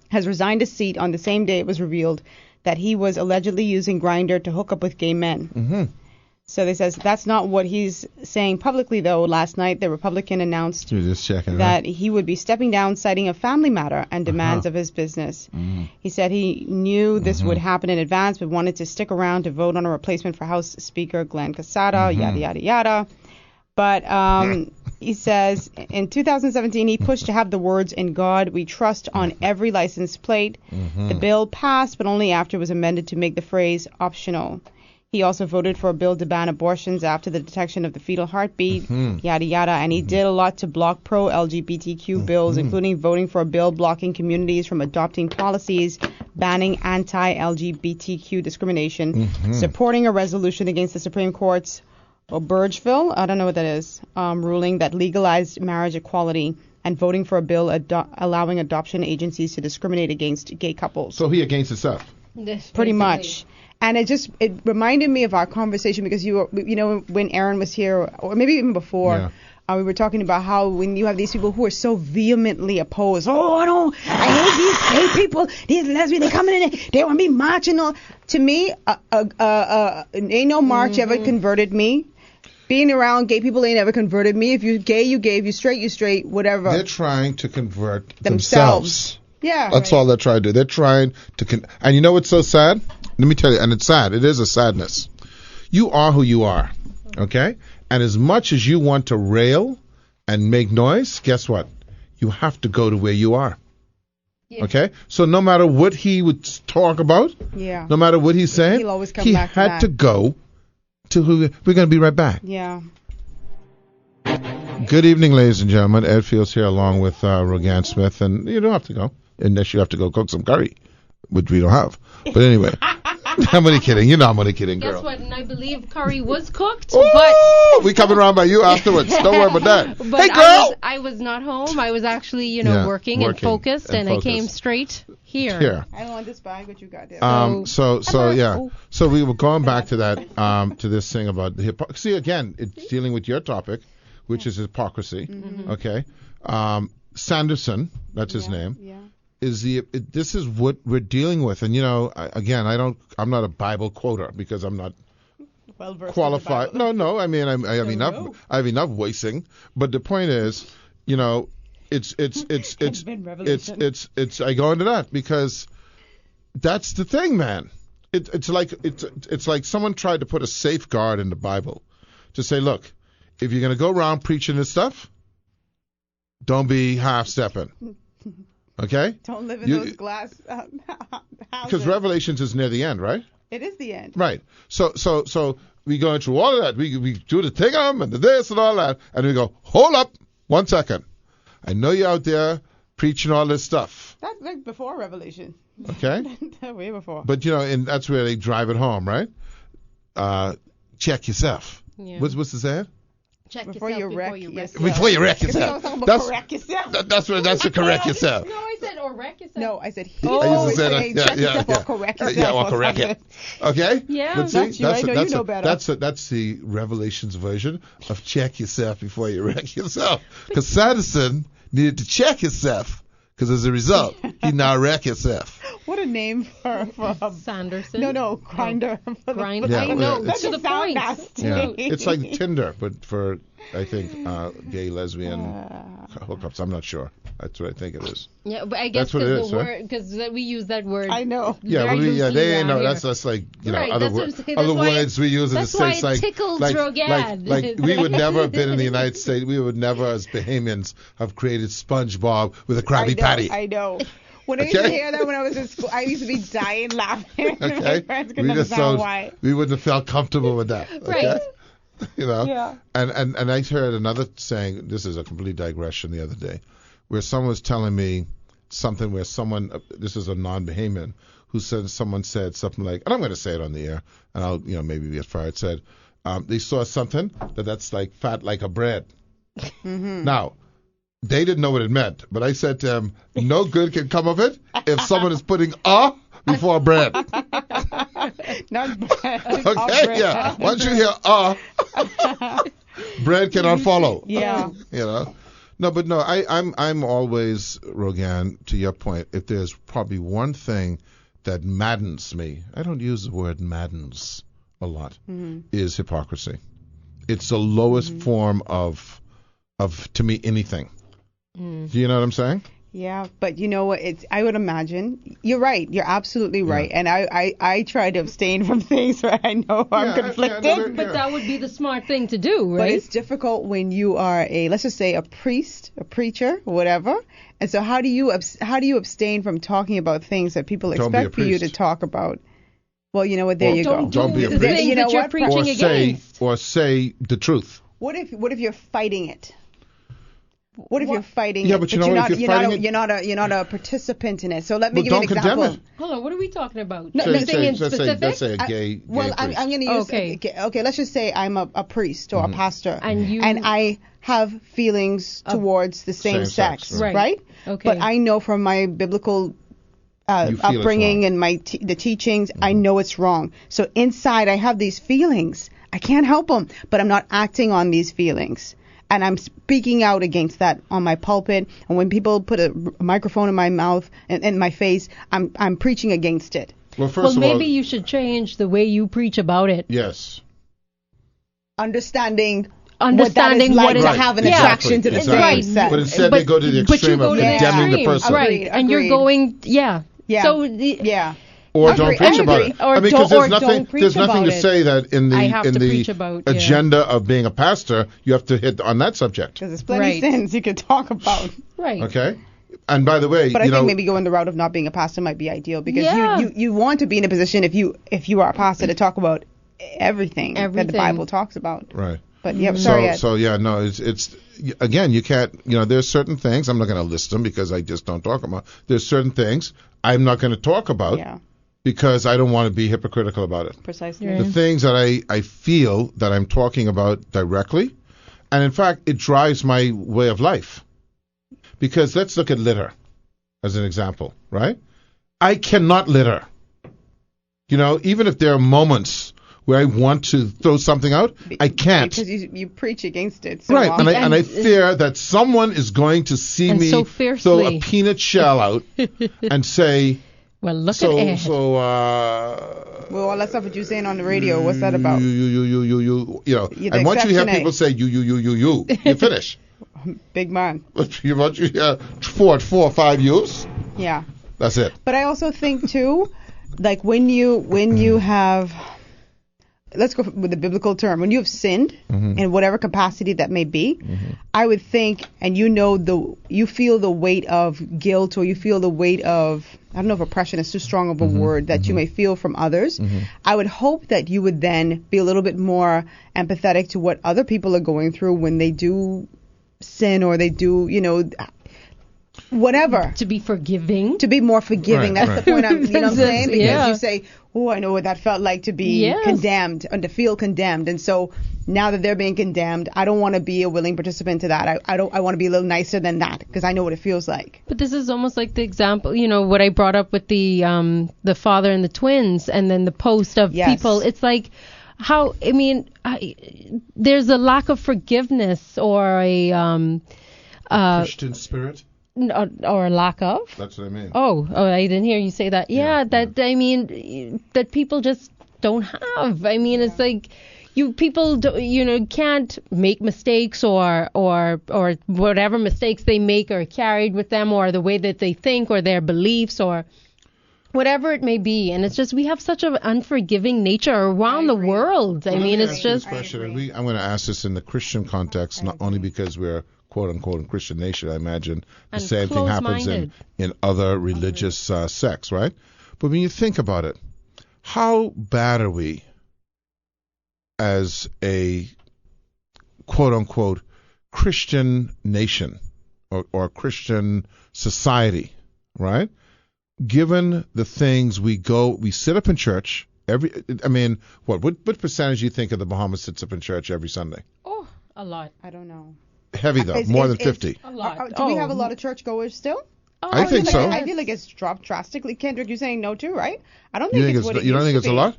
has resigned his seat on the same day it was revealed that he was allegedly using Grindr to hook up with gay men. So they says that's not what he's saying publicly, though. Last night, the Republican announced You're just checking that he would be stepping down, citing a family matter and demands of his business. He said he knew this would happen in advance, but wanted to stick around to vote on a replacement for House Speaker Glenn Casada, yada, yada, yada. But he says in 2017, he pushed to have the words "In God We Trust" on every license plate. The bill passed, but only after it was amended to make the phrase optional. He also voted for a bill to ban abortions after the detection of the fetal heartbeat, yada, yada. And he did a lot to block pro-LGBTQ bills, including voting for a bill blocking communities from adopting policies banning anti-LGBTQ discrimination, supporting a resolution against the Supreme Court's Burgeville, I don't know what that is, ruling that legalized marriage equality, and voting for a bill allowing adoption agencies to discriminate against gay couples. So he against himself. Pretty much. And it reminded me of our conversation because when Aaron was here, or maybe even before, we were talking about how when you have these people who are so vehemently opposed, I hate these gay people, these lesbians, they coming in, they want to be marching. To me, ain't no march ever converted me. Being around gay people ain't ever converted me. If you're gay, you gay. If you're straight, you straight. Whatever. They're trying to convert themselves. Yeah. That's all they're trying to do. They're trying to and you know what's so sad? Let me tell you, and it's sad. It is a sadness. You are who you are, okay? And as much as you want to rail and make noise, guess what? You have to go to where you are. Yeah. Okay? So no matter what he would talk about, no matter what he's saying, he'll always come he back had to go to who. We're going to be right back. Yeah. Good evening, ladies and gentlemen. Ed Fields here along with Rogan Smith, and you don't have to go unless you have to go cook some curry, which we don't have. But anyway. I'm only kidding. You know I'm only kidding, girl. Guess what? And I believe curry was cooked, but we coming around by you afterwards. Don't worry about that. But hey, girl! I was not home. I was actually, working and focused, and I came straight here. I don't want this bag, but you got this. So we were going back to that, to this thing about the hypocrisy. Again, it's dealing with your topic, which is hypocrisy. Okay. Sanderson, that's his name. Yeah. This is what we're dealing with, and I'm not a Bible quoter because I'm not qualified. No, I mean I have enough voicing, but the point is, it's I go into that because that's the thing, man. It's like someone tried to put a safeguard in the Bible to say, look, if you're gonna go around preaching this stuff, don't be half stepping. Okay? Don't live in those glass houses. Because Revelations is near the end, right? It is the end. Right. So we go through all of that. We do the Tigam and the this and all that, and we go, hold up, 1 second. I know you're out there preaching all this stuff. That's like before Revelation. Okay? Way before. But, and that's where they drive it home, right? Check yourself. Yeah. What's the saying? Check before yourself you wreck yourself. Before you wreck yourself. Correct yourself. That's to correct yourself. No, I said or wreck yourself. No, I said I used to say that. Check yourself or correct yourself. Yeah, or correct it. Okay? Yeah. But see, you know better. That's the Revelations version of check yourself before you wreck yourself. Because Sanderson needed to check himself. Because as a result, he now wrecked himself. What a name for Sanderson. No, Grinder. Grinder. Yeah, I know. That's to the point. Yeah. It's like Tinder, but for I think gay lesbian hookups. I'm not sure. That's what I think it is. Yeah, but I guess because we use that word. I know. Yeah, they know. That's just like other words we use in the States. That's why it tickles Rogan. Like we would never have been in the United States. We would never, as Bahamians, have created SpongeBob with a Krabby Patty. I know. When I used to hear that when I was in school, I used to be dying laughing. Okay. My friends couldn't understand why. We wouldn't have felt comfortable with that. Okay? Right. Yeah. And I heard another saying, this is a complete digression the other day, where someone was telling me something where this is a non-Bahamian, someone said something like, and I'm going to say it on the air, and I'll, maybe get fired, said, they saw something that's like fat like a bread. Mm-hmm. Now, they didn't know what it meant, but I said to them, no good can come of it if someone is putting before bread. Not bread. Okay, bread. Yeah. Once you hear bread cannot follow. Yeah. No, but no, I'm always, Rogan, to your point, if there's probably one thing that maddens me, I don't use the word maddens. a lot, is hypocrisy. It's the lowest form of to me anything. Do you know what I'm saying? Yeah, but you know what? I would imagine you're right. You're absolutely right. And I try to abstain from things where I know I'm conflicted. But that would be the smart thing to do, right? But it's difficult when you are let's just say a priest, a preacher, whatever. And so how do you abstain from talking about things that people expect for you to talk about? Well, you know what? There you go. Don't be a priest. You know what? Or say the truth. What if you're fighting it? What if you're fighting it? Yeah, but you know what? you're not a participant in it. So let me give you an example. Condemn it. Hold on, what are we talking about? No, let's say a gay well, priest. I'm going to use okay. Let's just say I'm a priest or a pastor, and I have feelings towards the same sex, right? Okay. But I know from my biblical upbringing and the teachings, I know it's wrong. So inside, I have these feelings. I can't help them, but I'm not acting on these feelings. And I'm speaking out against that on my pulpit. And when people put a microphone in my mouth and in my face, I'm preaching against it. Well, maybe you should change the way you preach about it. Yes. Understanding what that is like to have an attraction to the same sex. But instead they go to the extreme of condemning the person. Right. And you're going, So, Or don't preach about it. Because there's nothing to say that in the agenda of being a pastor, you have to hit on that subject. Because there's plenty of sins you could talk about. Right. Okay. And by the way, but I think maybe going the route of not being a pastor might be ideal because you want to be in a position if you are a pastor to talk about everything that the Bible talks about. Right. But sorry. It's again, you can't. There's certain things I'm not going to list them because I just don't talk about. There's certain things I'm not going to talk about. Yeah. Because I don't want to be hypocritical about it. Precisely. The things that I feel that I'm talking about directly, and in fact, it drives my way of life. Because let's look at litter as an example, right? I cannot litter. Even if there are moments where I want to throw something out, I can't. Because you preach against it. So right, and I fear that someone is going to see me throw a peanut shell out and say... Well, look at Ed. Well, all that stuff that you're saying on the radio, what's that about? I want you to hear people say you. You finish. Big man. You want you hear 4 or 5 U's? Yeah. That's it. But I also think too, like when you have, let's go with the biblical term, when you have sinned in whatever capacity that may be, I would think, and you feel the weight of guilt, or you feel the weight of, I don't know if oppression is too strong of a word, that you may feel from others. I would hope that you would then be a little bit more empathetic to what other people are going through when they do sin or they do, whatever. To be forgiving. To be more forgiving. That's the point I'm saying? Because you say, oh, I know what that felt like to be condemned and to feel condemned. And so now that they're being condemned, I don't want to be a willing participant to that. I want to be a little nicer than that because I know what it feels like. But this is almost like the example, what I brought up with the father and the twins and then the post of people. It's like there's a lack of forgiveness or a Christian spirit. Or a lack of. That's what I mean. Oh, I didn't hear you say that. That people just don't have. It's like people can't make mistakes or whatever mistakes they make are carried with them, or the way that they think or their beliefs or whatever it may be. And it's just we have such an unforgiving nature around the world. It's just. I'm going to ask this in the Christian context, not only because we're quote unquote in Christian nation. I imagine the same thing happens in other religious sects, right? But when you think about it, how bad are we as a quote unquote Christian nation or Christian society, right? Given the things we sit up in church what percentage do you think of the Bahamas sits up in church every Sunday? Oh, a lot. I don't know. Heavy though, more than 50. A lot. Do we have a lot of churchgoers still? I think so. I feel like it's dropped drastically. Kendrick, you're saying no too, right? I don't think it's what it you don't think used it's to a lot?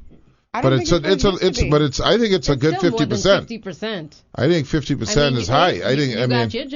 I don't think it's I think it's a good 50%. 50%. I think 50% is high. You got your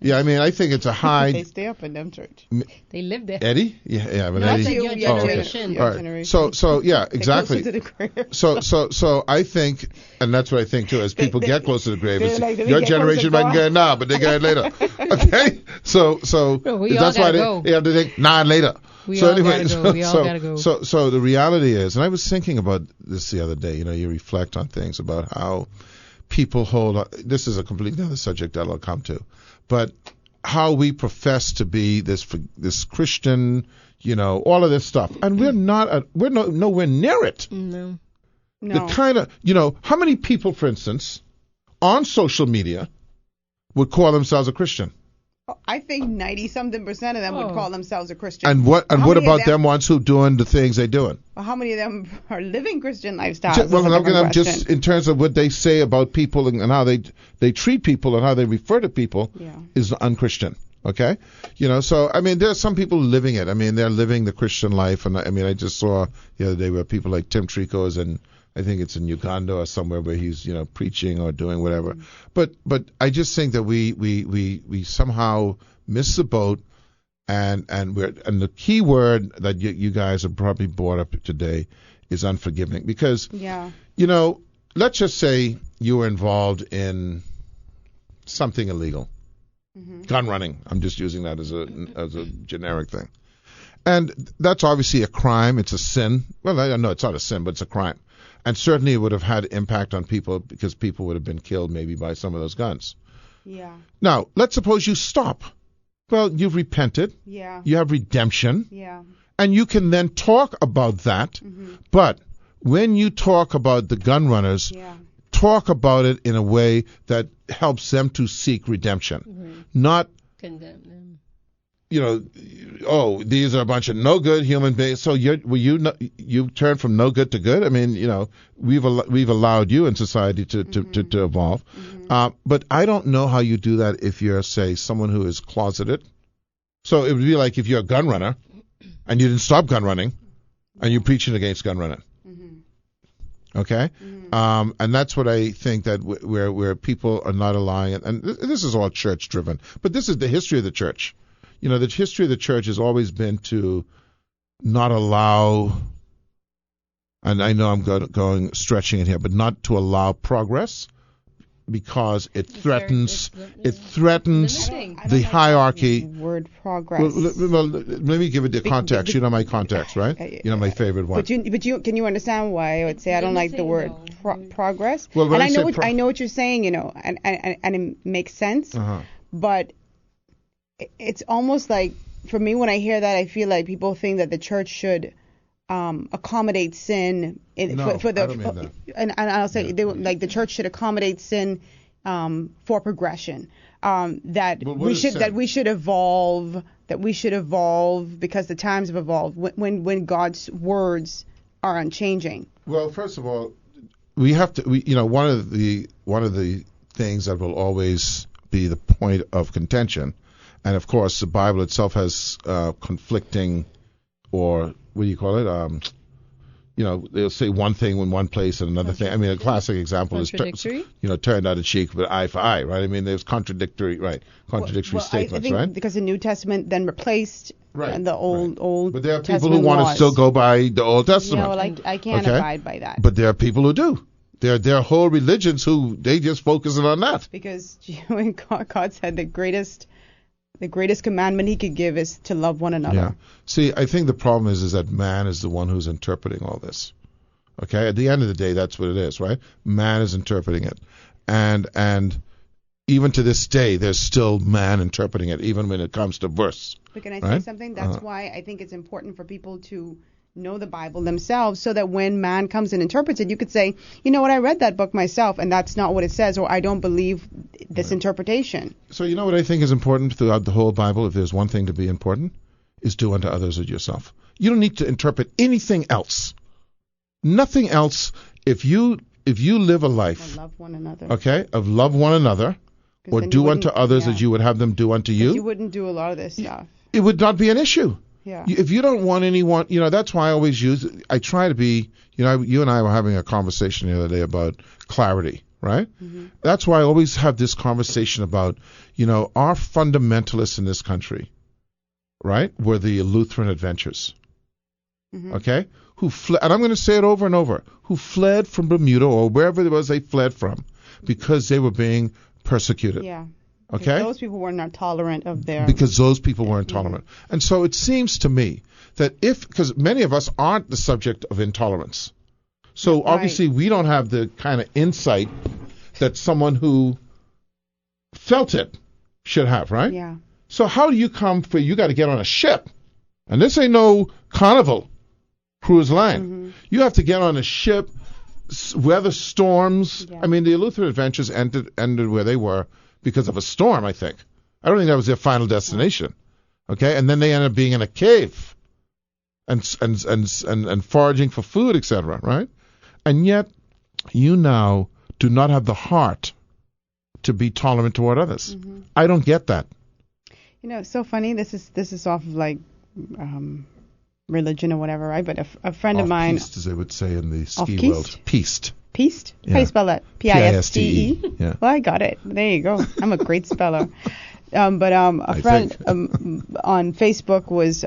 Yeah, I mean, I think it's a high. They stay up in them church. They live there. Eddie? Yeah, but No, Eddie. that's your generation. All right. So yeah, exactly. To the grave. So I think, and that's what I think too. As people get closer to the grave, it's, like, your generation might get it now, but they get it later. Okay. So we all that's why gotta they have to think later. We all gotta go. So the reality is, and I was thinking about this the other day. You reflect on things about how people hold on. This is a completely other subject that I'll come to, but how we profess to be this Christian, all of this stuff, and we're nowhere near it. No. The kind of, how many people, for instance, on social media would call themselves a Christian? I think 90-something% of them would call themselves a Christian. And what about them ones who doing the things they're doing? Well, how many of them are living Christian lifestyles? Well, just in terms of what they say about people and how they treat people and how they refer to people is unchristian. Okay? So, I mean, there's some people living it. I mean, they're living the Christian life. And I mean, I just saw the other day where people like Tim Trico is in, I think it's in Uganda or somewhere where he's, preaching or doing whatever. But I just think that we somehow miss the boat, and the key word that you guys have probably brought up today is unforgiving. Because let's just say you were involved in something illegal, gun running. I'm just using that as a generic thing, and that's obviously a crime. It's a sin. Well, I know it's not a sin, but it's a crime. And certainly it would have had impact on people because people would have been killed maybe by some of those guns. Yeah. Now, let's suppose you stop. Well, you've repented. Yeah. You have redemption. Yeah. And you can then talk about that. Mm-hmm. But when you talk about the gun runners, talk about it in a way that helps them to seek redemption, not condemn them. These are a bunch of no good human beings. So you turn from no good to good? I mean, we've allowed you in society to evolve. Mm-hmm. But I don't know how you do that if you're, say, someone who is closeted. So it would be like if you're a gun runner and you didn't stop gun running and you're preaching against gun running. Mm-hmm. Okay? Mm-hmm. And that's what I think that where people are not allowing it. And this is all church driven. But this is the history of the church. The history of the church has always been to not allow, and I know I'm going stretching it here, but not to allow progress because it threatens the hierarchy. Word progress. Well, let me give it the context. You know my context, right? My favorite one. But you can you understand why I would say I don't like the word progress? Well, and I know what you're saying, and it makes sense, but it's almost like, for me, when I hear that, I feel like people think that the church should accommodate sin. I don't mean that. And I'll say like the church should accommodate sin for progression. That we should evolve because the times have evolved. When God's words are unchanging. Well, first of all, we have to. One of the things that will always be the point of contention. And, of course, the Bible itself has conflicting, or what do you call it? They'll say one thing in one place and another thing. I mean, a classic example is, turn out a cheek with eye for eye, right? I mean, there's contradictory statements, I think right? Because the New Testament then replaced the old But there are people Testament who want laws. to still go by the Old Testament. I can't abide by that. But there are people who do. There are whole religions who they just focusing on that. Because God said the greatest commandment he could give is to love one another. Yeah. See, I think the problem is that man is the one who's interpreting all this. Okay? At the end of the day, that's what it is, right? Man is interpreting it. And even to this day, there's still man interpreting it, even when it comes to verse. But can I say something? That's why I think it's important for people to know the Bible themselves, so that when man comes and interprets it, you could say, you know what, I read that book myself, and that's not what it says, or I don't believe this interpretation. So you know what I think is important throughout the whole Bible, if there's one thing to be important, is do unto others as yourself. You don't need to interpret anything else. Nothing else. If you live a life, love one another. Okay, of love one another, or do unto others as you would have them do unto you. You wouldn't do a lot of this stuff. It would not be an issue. Yeah. If you don't want anyone, that's why I try to be, you and I were having a conversation the other day about clarity, right? That's why I always have this conversation about, our fundamentalists in this country, right, were the Lutheran Adventures, okay, who fled, and I'm going to say it over and over, who fled from Bermuda or wherever it was they fled from because they were being persecuted. Yeah. Okay? Those people were not tolerant of their... Because those people weren't tolerant. And so it seems to me that because many of us aren't the subject of intolerance. So obviously we don't have the kind of insight that someone who felt it should have, right? Yeah. So how do you you got to get on a ship. And this ain't no Carnival cruise line. You have to get on a ship, weather storms. Yeah. I mean, the Lutheran Adventures ended where they were because of a storm, I think. I don't think that was their final destination. Okay? And then they ended up being in a cave and foraging for food, etc., right? And yet, you now do not have the heart to be tolerant toward others. I don't get that. It's so funny. This is off of like religion or whatever, right? But a friend of mine... Off-piste, as they would say in the ski world. Piste. Piste? Yeah. How do you spell that? P-I-S-T-E? Yeah. Well, I got it. There you go. I'm a great speller. But a friend on Facebook was...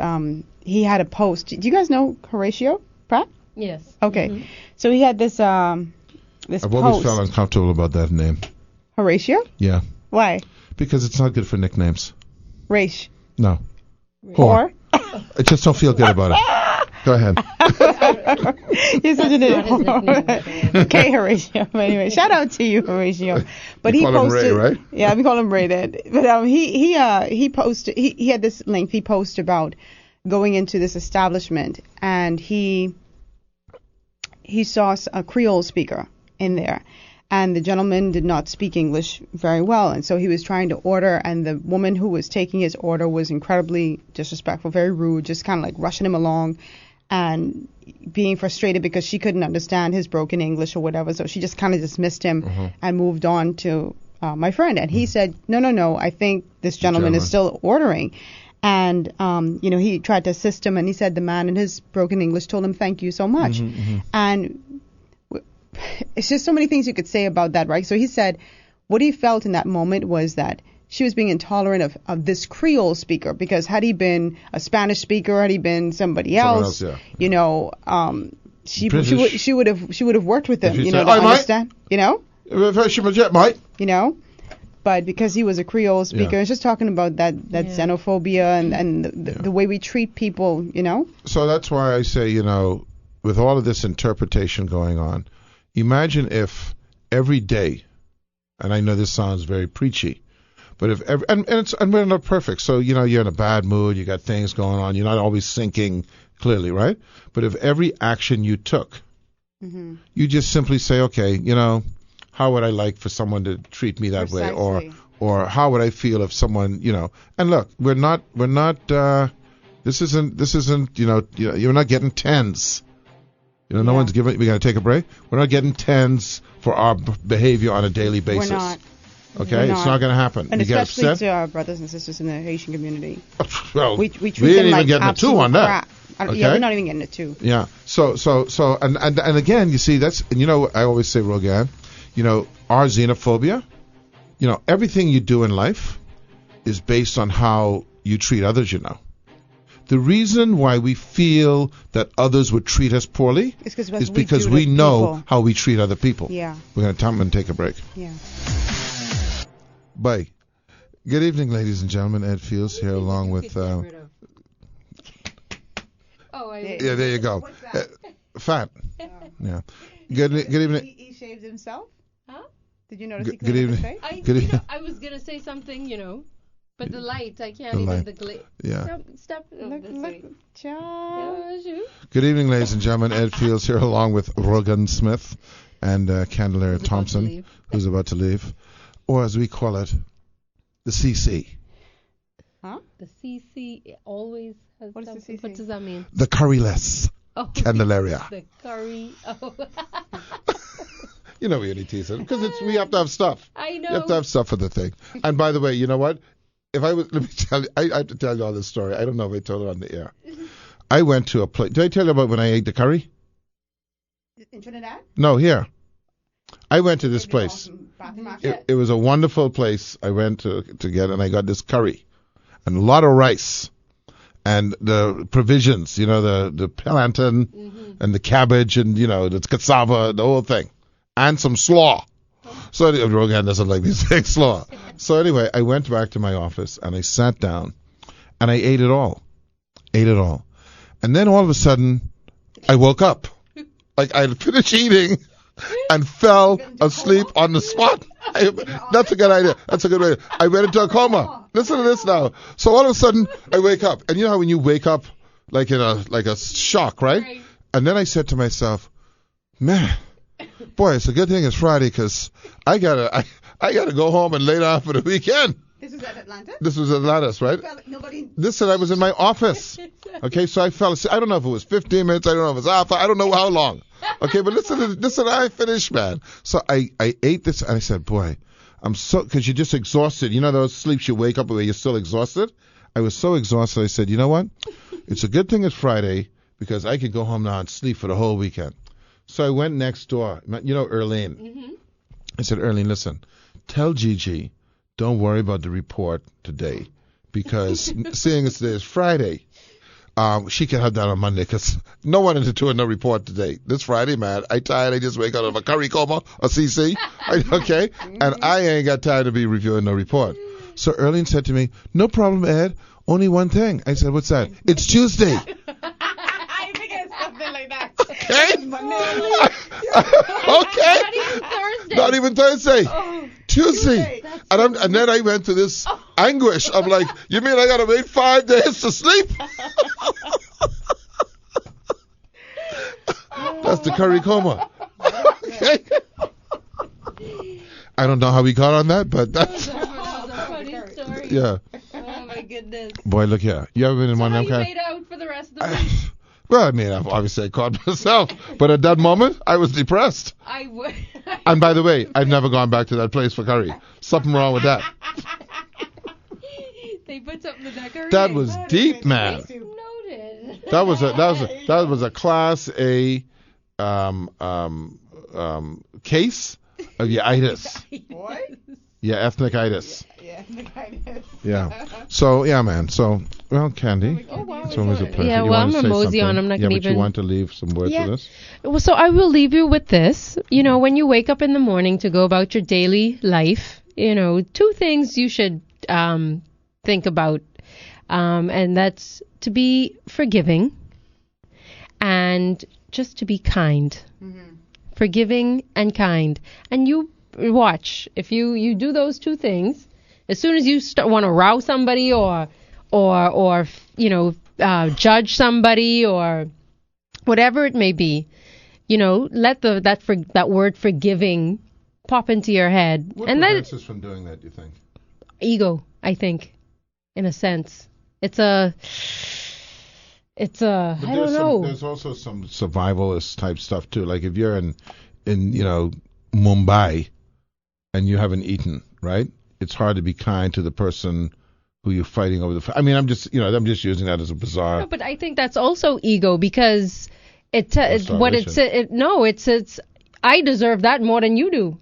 he had a post. Do you guys know Horatio Pratt? Yes. Okay. So he had this I've always felt uncomfortable about that name. Horatio? Yeah. Why? Because it's not good for nicknames. Raish. No. Whore. I just don't feel good about it. Go ahead. You're such an idiot. Okay, Horatio. But anyway, shout out to you, Horatio. But he posted, him Ray, right? Yeah, we call him Ray. Then, but he posted. He had this lengthy post about going into this establishment, and he saw a Creole speaker in there. And the gentleman did not speak English very well. And so he was trying to order, and the woman who was taking his order was incredibly disrespectful, very rude, just kind of like rushing him along and being frustrated because she couldn't understand his broken English or whatever. So she just kind of dismissed him and moved on to my friend. And he said, no, I think this gentleman is still ordering. And, he tried to assist him, and he said the man in his broken English told him, thank you so much. And it's just so many things you could say about that, right? So he said what he felt in that moment was that she was being intolerant of this Creole speaker, because had he been a Spanish speaker, had he been somebody else, she would have worked with him, to understand, But because he was a Creole speaker, it's just talking about that xenophobia and the way we treat people, So that's why I say, with all of this interpretation going on, imagine if every day, and I know this sounds very preachy, but if and we're not perfect, so you're in a bad mood, you got things going on, you're not always thinking clearly, right? But if every action you took, you just simply say, okay, how would I like for someone to treat me that way, or how would I feel if someone, and look, we're not this isn't you're not getting tens. No one's giving. We got to take a break. We're not getting tens for our behavior on a daily basis. We're not. Okay, it's not going to happen. And you especially get upset? to our brothers and sisters in the Haitian community. Well, we treat we ain't them even like getting a two on that. Okay? Yeah, we're not even getting a two. Yeah. So and again, you see, that's, and I always say, Rogan, our xenophobia, everything you do in life is based on how you treat others. The reason why we feel that others would treat us poorly is because we know how we treat other people. Yeah. We're going to take a break. Yeah. Bye. Good evening, ladies and gentlemen. Ed Fields here along with... Yeah, there you go. Fat. Yeah. Good evening. He shaved himself? Huh? Did you notice he Good evening. I was going to say something, but the light, I can't even the glare. Yeah. Stop. Look, child. Good evening, ladies and gentlemen. Ed Fields here along with Rogan Smith and Candelaria Thompson, who's about to leave. Or as we call it, the CC. Huh? The CC always has What is the CC? What does that mean? The curryless Candelaria. The curry. Oh. We only tease it because we have to have stuff. I know. You have to have stuff for the thing. And by the way, you know what? Let me tell you, I have to tell you all this story. I don't know if I told it on the air. I went to a place. Did I tell you about when I ate the curry? In Trinidad? No, here. I went to this place. It was a wonderful place. I went to get, and I got this curry and a lot of rice and the provisions, the plantain and the cabbage and, the cassava, the whole thing, and some slaw. So Rogan doesn't like these things, slaw. So anyway, I went back to my office and I sat down and I ate it all. And then all of a sudden, I woke up. Like I had finished eating and fell asleep on the spot. That's a good idea. I went into a coma. Listen to this now. So all of a sudden, I wake up. And you know how when you wake up like in a shock, right? And then I said to myself, man, boy, it's a good thing it's Friday because I gotta go home and lay down for the weekend. This was at Atlanta? This was Atlantis, right? Listen, I was in my office. Okay, so I fell asleep. I don't know if it was 15 minutes. I don't know if it was half. I don't know how long. Okay, but listen, I finished, man. So I ate this, and I said, boy, I'm so, because you're just exhausted. You know those sleeps you wake up where you're still exhausted? I was so exhausted, I said, you know what? It's a good thing it's Friday because I could go home now and sleep for the whole weekend. So I went next door. You know Erlene? Mm-hmm. I said, Erlene, listen, tell Gigi, don't worry about the report today because seeing as today is Friday, she can have that on Monday because no one is doing no report today. This Friday, man, I tired. I just wake out of a curry coma, a CC, okay? And I ain't got time to be reviewing no report. So Erlene said to me, no problem, Ed. Only one thing. I said, what's that? It's Tuesday. I think it's something like that. Okay. Okay. Not even Thursday. Oh, Tuesday. And then I went to this anguish. I'm like, you mean I got to wait 5 days to sleep? That's the curry coma. Okay. I don't know how we got on that, but that's... Yeah. Oh my goodness. Boy, look here. You ever been in one of them kind? You made out for the rest of the week. Well, I mean, obviously I caught myself, but at that moment I was depressed. I would. And by the way, I've never gone back to that place for curry. Something wrong with that. They put something in that curry. That was deep, man. Noted. That was a class A case of your itis. What? Yeah, ethnic-itis. Yeah, ethnic-itis. Yeah. So, yeah, man. So, well, Candy, it's always a pleasure. Yeah, well, I'm a mosey on. I'm not going to even... Yeah, but you want to leave some words with us? Well, so I will leave you with this. You know, when you wake up in the morning to go about your daily life, you know, 2 things you should think about. And that's to be forgiving and just to be kind. Mm-hmm. Forgiving and kind. And you watch, if you do those 2 things, as soon as you want to row somebody or you know, judge somebody or whatever it may be, you know, let that word forgiving pop into your head. What and prevents us from doing that, do you think? Ego, I think, in a sense. It's I don't know. There's also some survivalist type stuff too. Like if you're in you know, Mumbai and you haven't eaten, right? It's hard to be kind to the person who you're fighting over the. I mean, I'm just using that as a bizarre. No, but I think that's also ego because it's I deserve that more than you do.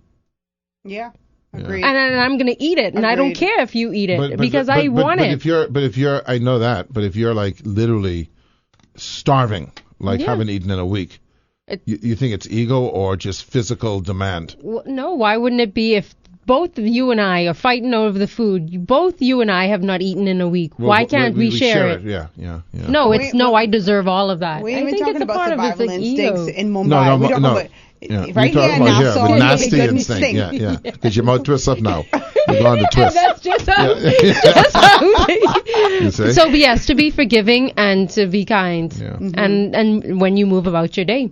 Yeah. Agreed. And I'm going to eat it, and I don't care if you eat it because I want it. If you're, I know that. But if you're like literally starving, like haven't eaten in a week, you think it's ego or just physical demand? Well, no, why wouldn't it be if both you and I are fighting over the food? Both you and I have not eaten in a week. Well, why can't we share it? Yeah. No, I deserve all of that. We ain't even talking about survival instincts in Mumbai. No. We're talking about right here and now. So nasty instinct. Yeah. Because your mouth twists up now. You're going to twist. That's just how. That's how you see? So yes, to be forgiving and to be kind, and when you move about your day,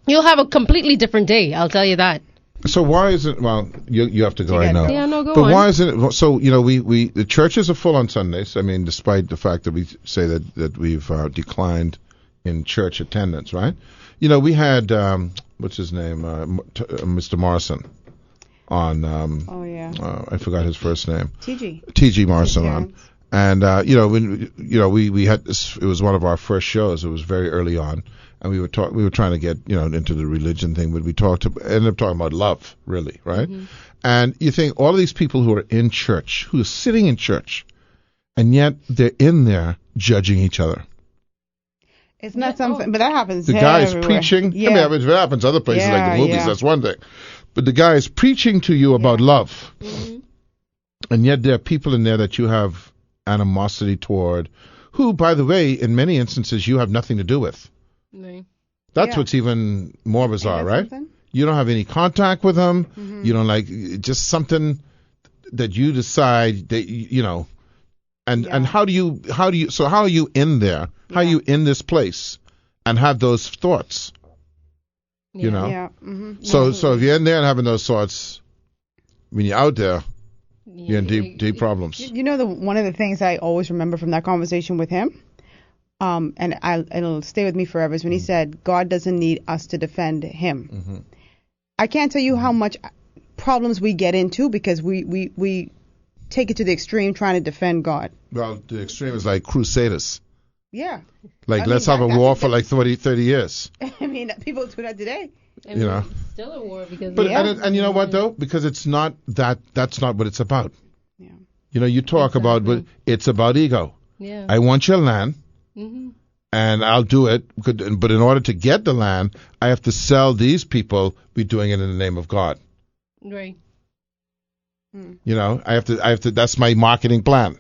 you'll have a completely different day. I'll tell you that. So why isn't, well, you have to go, I know. Yeah, no, go on. But why isn't it, so, you know, the churches are full on Sundays. I mean, despite the fact that we say that we've declined in church attendance, right? You know, we had, what's his name, Mr. Morrison on, I forgot his first name. T.G. Morrison on. And we had this. It was one of our first shows. It was very early on, and we were trying to get into the religion thing, but ended up talking about love, really, right? Mm-hmm. And you think all of these people who are in church, who are sitting in church, and yet they're in there judging each other. It's not something, but that happens. The guy is everywhere. preaching. Yeah. I mean, it happens other places like the movies. That's one thing, but the guy is preaching to you about love, and yet there are people in there that you have animosity toward, who, by the way, in many instances you have nothing to do with. Right. That's what's even more bizarre, right? Something? You don't have any contact with them. Mm-hmm. You don't just something that you decide that and how are you in there? How are you in this place and have those thoughts? Yeah. Mm-hmm. So if you're in there and having those thoughts, when you're out there, you're in deep problems. One of the things I always remember from that conversation with him, and it'll stay with me forever, is when he said, God doesn't need us to defend him. Mm-hmm. I can't tell you how much problems we get into because we take it to the extreme trying to defend God. Well, the extreme is like crusaders. Yeah. Let's have a war for 30 years. I mean, people do that today. It's still a war because. But and you know what though? Because it's not that. That's not what it's about. Yeah. You talk about, but it's about ego. Yeah. I want your land, and I'll do it. But in order to get the land, I have to sell these people. We're doing it in the name of God. Right. I have to. That's my marketing plan.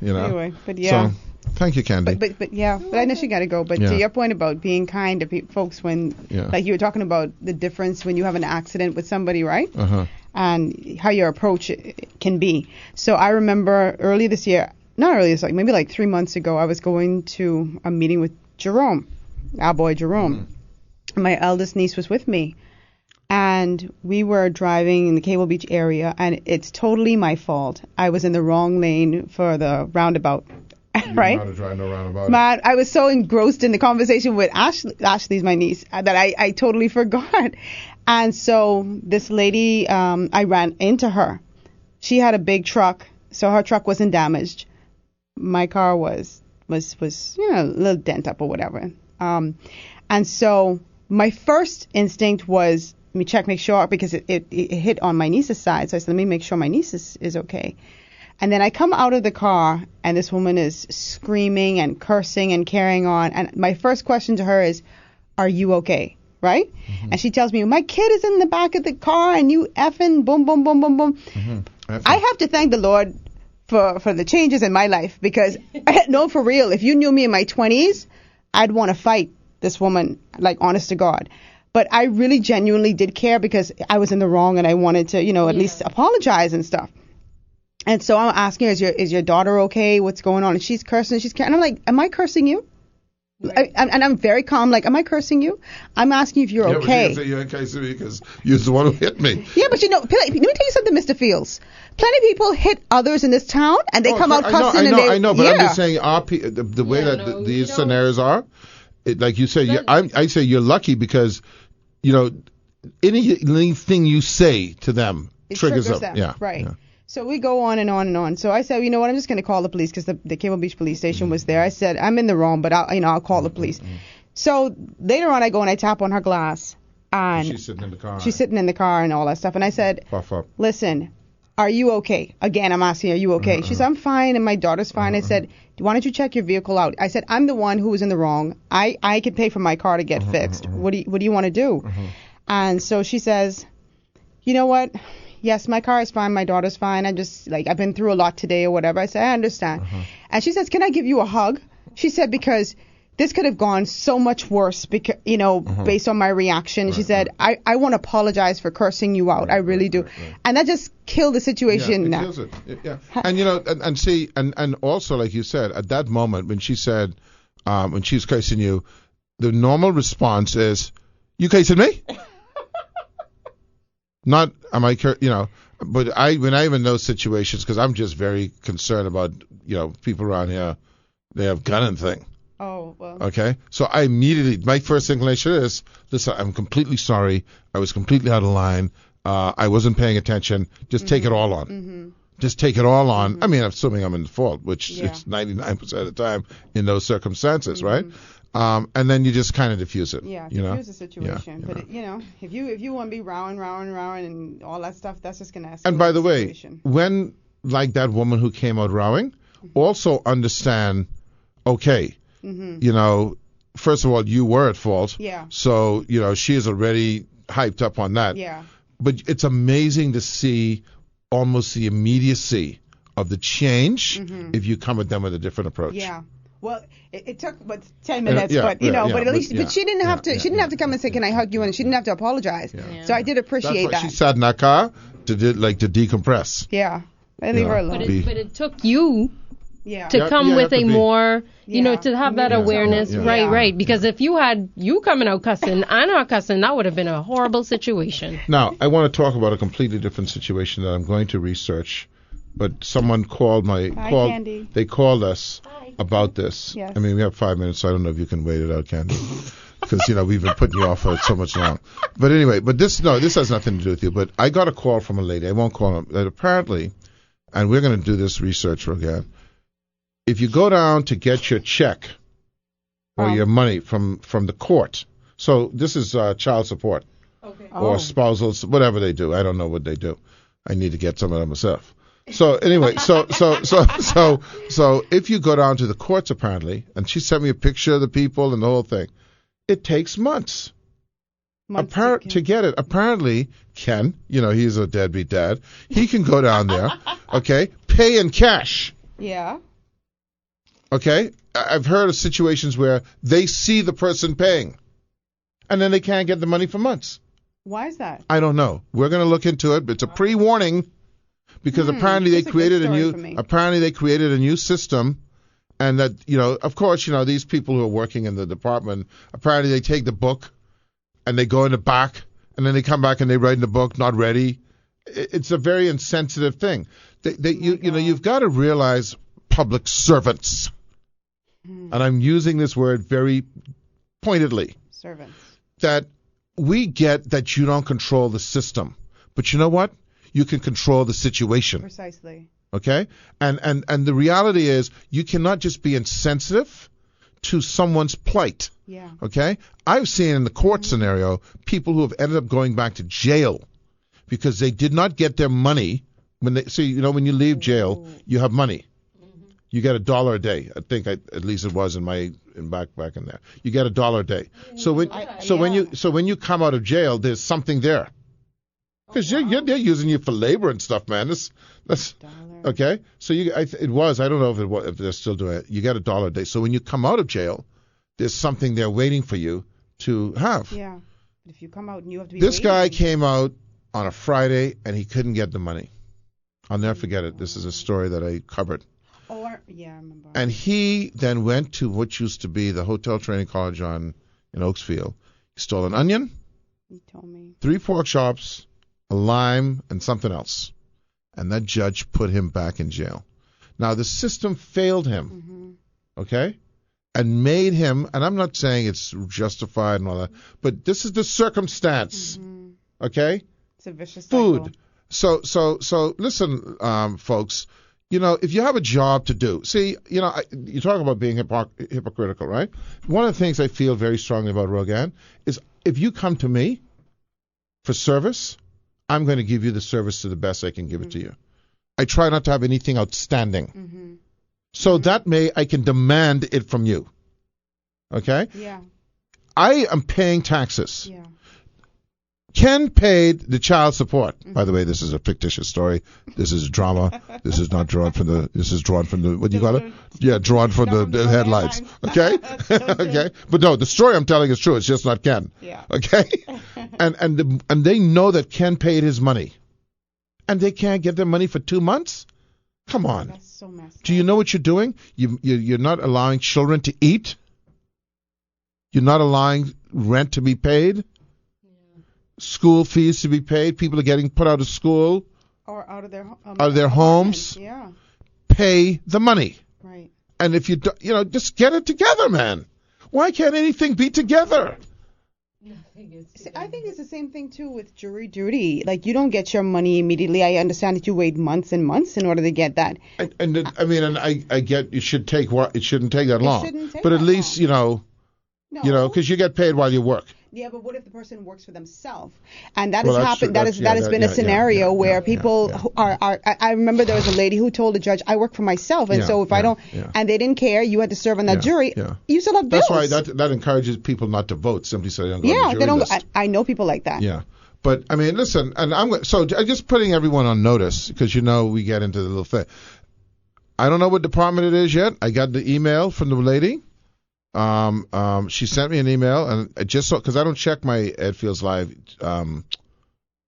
Anyway, but yeah. So, thank you, Candy. But I know she got to go. But to your point about being kind to folks when, like you were talking about the difference when you have an accident with somebody, right? Uh-huh. And how your approach can be. So I remember maybe like 3 months ago, I was going to a meeting with Jerome, our boy Jerome. Mm-hmm. My eldest niece was with me. And we were driving in the Cable Beach area, and it's totally my fault. I was in the wrong lane for the roundabout, right? You know how to drive no roundabout. Man, I was so engrossed in the conversation with Ashley. Ashley's my niece that I totally forgot. And so this lady, I ran into her. She had a big truck, so her truck wasn't damaged. My car was a little dent up or whatever. And so my first instinct was, let me check, make sure, because it hit on my niece's side. So I said, let me make sure my niece is okay. And then I come out of the car, and this woman is screaming and cursing and carrying on. And my first question to her is, are you okay? Right? Mm-hmm. And she tells me, my kid is in the back of the car, and you effing boom, boom, boom, boom, boom. Mm-hmm. I have to thank the Lord for the changes in my life, because no, for real, if you knew me in my 20s, I'd want to fight this woman, like, honest to God. But I really genuinely did care because I was in the wrong and I wanted to, at least apologize and stuff. And so I'm asking her, is your daughter okay? What's going on? And she's cursing. And I'm like, am I cursing you? Right. And I'm very calm, like, am I cursing you? I'm asking if you're okay. But you're okay because you're the one who hit me. Yeah, but let me tell you something, Mr. Fields. Plenty of people hit others in this town and they come out cussing. I know, but I'm just saying the way these scenarios are, like you say, I say you're lucky because, anything you say to them triggers them. Yeah, right. Yeah. So we go on and on and on. So I said, you know what, I'm just going to call the police because the Cable Beach police station was there. I said, I'm in the wrong, but I'll call the police. So later on, I go and I tap on her glass. And she's sitting in the car. She's sitting in the car and all that stuff. And I said, listen, are you okay? Again, I'm asking, are you okay? She said, I'm fine and my daughter's fine. I said, why don't you check your vehicle out? I said, I'm the one who was in the wrong. I can pay for my car to get fixed. What do you want to do? And so she says, you know what? Yes, my car is fine. My daughter's fine. I've been through a lot today or whatever. I said, I understand. And she says, can I give you a hug? She said, because this could have gone so much worse, because, based on my reaction. She said, I want to apologize for cursing you out. I really do. And that just killed the situation. Yeah, it kills it. Yeah. And see, and also, like you said, at that moment when she said, when she's cursing you, the normal response is, you cursing me? Not, am I, but when I'm in those situations, because I'm just very concerned about, people around here, they have gun thing. Oh, well. Okay. So I immediately, my first inclination is, listen, I'm completely sorry. I was completely out of line. I wasn't paying attention. Just take it all on. just take it all on. I mean, assuming I'm in default, which it's 99% of the time in those circumstances, right? And then you just kind of diffuse it. Yeah, diffuse the situation. Yeah, but if you want to be rowing and all that stuff, that's just gonna escalate. And by the way, when like that woman who came out rowing, also understand, okay, first of all, you were at fault. Yeah. So she is already hyped up on that. Yeah. But it's amazing to see almost the immediacy of the change if you come at them with a different approach. Yeah. Well, it took 10 minutes, but at least she didn't have to. She didn't have to come and say, "Can I hug you?" And she didn't have to apologize. Yeah. So I did appreciate that. She sat in that car to decompress. Yeah. I leave her alone. But it took you. Yeah. To come with a more, to have that awareness, right? Because if you coming out cussing, I'm not cussing, that would have been a horrible situation. Now, I want to talk about a completely different situation that I'm going to research, but someone called Candy. They called us about this. Yes. I mean, we have 5 minutes, so I don't know if you can wait it out, Candy, because we've been putting you off for so much long. But anyway, this has nothing to do with you. But I got a call from a lady. I won't call her. That apparently, and we're going to do this research again. If you go down to get your check or your money from the court, so this is child support or spousal, whatever they do. I don't know what they do. I need to get some of them myself. So anyway, so if you go down to the courts, apparently, and she sent me a picture of the people and the whole thing, it takes months to get it. Apparently, Ken, he's a deadbeat dad. He can go down there, pay in cash. Yeah. Okay, I've heard of situations where they see the person paying, and then they can't get the money for months. Why is that? I don't know. We're going to look into it. It's a pre-warning because apparently they created a new system, and that of course these people who are working in the department, apparently they take the book and they go in the back, and then they come back and they write in the book not ready. It's a very insensitive thing. You've got to realize, public servants. And I'm using this word very pointedly. Servants. That we get that you don't control the system. But you know what? You can control the situation. Precisely. Okay? And the reality is you cannot just be insensitive to someone's plight. Yeah. Okay? I've seen in the court scenario people who have ended up going back to jail because they did not get their money. When you leave jail, you have money. You get $1 a day. I think at least it was back in there. You get $1 a day. So when you come out of jail, there's something there. Because they're using you for labor and stuff, man. That's okay. So I don't know if they're still doing it. You get $1 a day. So when you come out of jail, there's something there waiting for you to have. Yeah. If you come out and you have to be. This guy came out on a Friday and he couldn't get the money. I'll never forget it. This is a story that I covered. I remember. And he then went to what used to be the Hotel Training College in Oaksfield. He stole an onion. He told me. 3 pork chops, a lime, and something else. And that judge put him back in jail. Now, the system failed him, okay? And made him, and I'm not saying it's justified and all that, but this is the circumstance, okay? It's a vicious cycle. Food. So listen, folks. If you have a job to do, you talk about being hypocritical, right? One of the things I feel very strongly about, Rogan, is if you come to me for service, I'm going to give you the service to the best I can give it to you. I try not to have anything outstanding. So that I can demand it from you. Okay? Yeah. I am paying taxes. Yeah. Ken paid the child support. By the way, this is a fictitious story. This is drama. This is not drawn from the. This is drawn from the. What do you call it? Yeah, drawn from the headlights. Okay. Okay. But no, the story I'm telling is true. It's just not Ken. Yeah. Okay. And they know that Ken paid his money, and they can't get their money for 2 months. Come on. That's so messed up. Do you know what you're doing? You're not allowing children to eat. You're not allowing rent to be paid. School fees to be paid. People are getting put out of school or out of their homes. Yeah. Pay the money. Right. And if just get it together, man. Why can't anything be together? I think it's the same thing too with jury duty. Like, you don't get your money immediately. I understand that you wait months and months in order to get that. I get it shouldn't take that long. But at least No. because you get paid while you work. Yeah, but what if the person works for themselves? And that has happened. That has been a scenario where people are. I remember there was a lady who told the judge, "I work for myself, and so if I don't," and they didn't care, you had to serve on that jury. Yeah. You still have bills. That's why that encourages people not to vote. Simply so they don't go on the jury list. I know people like that. Yeah. But I mean, listen, and I'm just putting everyone on notice because we get into the little thing. I don't know what department it is yet. I got the email from the lady. She sent me an email, and just because I don't check my Ed Fields Live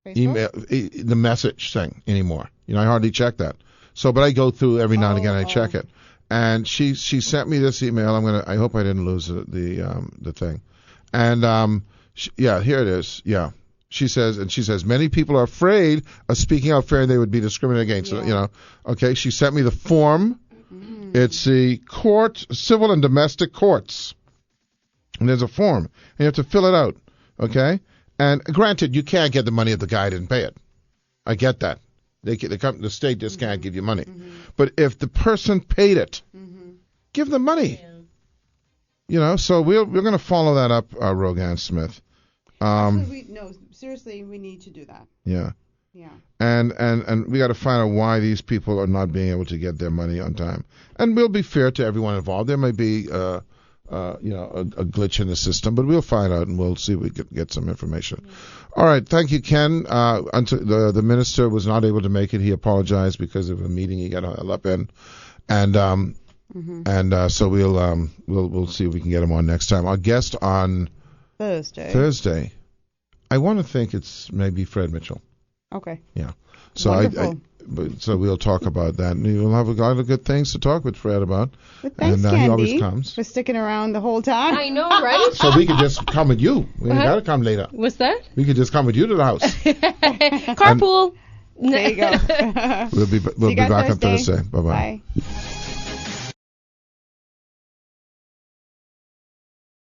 email, the message thing anymore. I hardly check that. So, but I go through every now and again. I check it, and she sent me this email. I hope I didn't lose the thing, and here it is. Yeah. She says many people are afraid of speaking out, fearing they would be discriminated against. Yeah. Okay. She sent me the form. It's the civil and domestic courts. And there's a form. And you have to fill it out. Okay? And granted, you can't get the money if the guy didn't pay it. I get that. The state just can't give you money. Mm-hmm. But if the person paid it, give them money. Yeah. So we're going to follow that up, Rogan Smith. Seriously, we need to do that. Yeah. Yeah. And we got to find out why these people are not being able to get their money on time. And we'll be fair to everyone involved. There may be a glitch in the system, but we'll find out and we'll see if we can get some information. Yeah. All right. Thank you, Ken. Until the minister was not able to make it. He apologized because of a meeting he got held up in, and so we'll see if we can get him on next time. Our guest on Thursday. I want to think it's maybe Fred Mitchell. Okay. Yeah. So so we'll talk about that, and we'll have a lot of good things to talk with Fred about. But thanks, and Candy, he always comes. for sticking around the whole time. I know, right? So we could just come with you. We ain't got to come later. What's that? We could just come with you to the house. Carpool. There you go. We'll be back on Thursday. Bye-bye. Bye.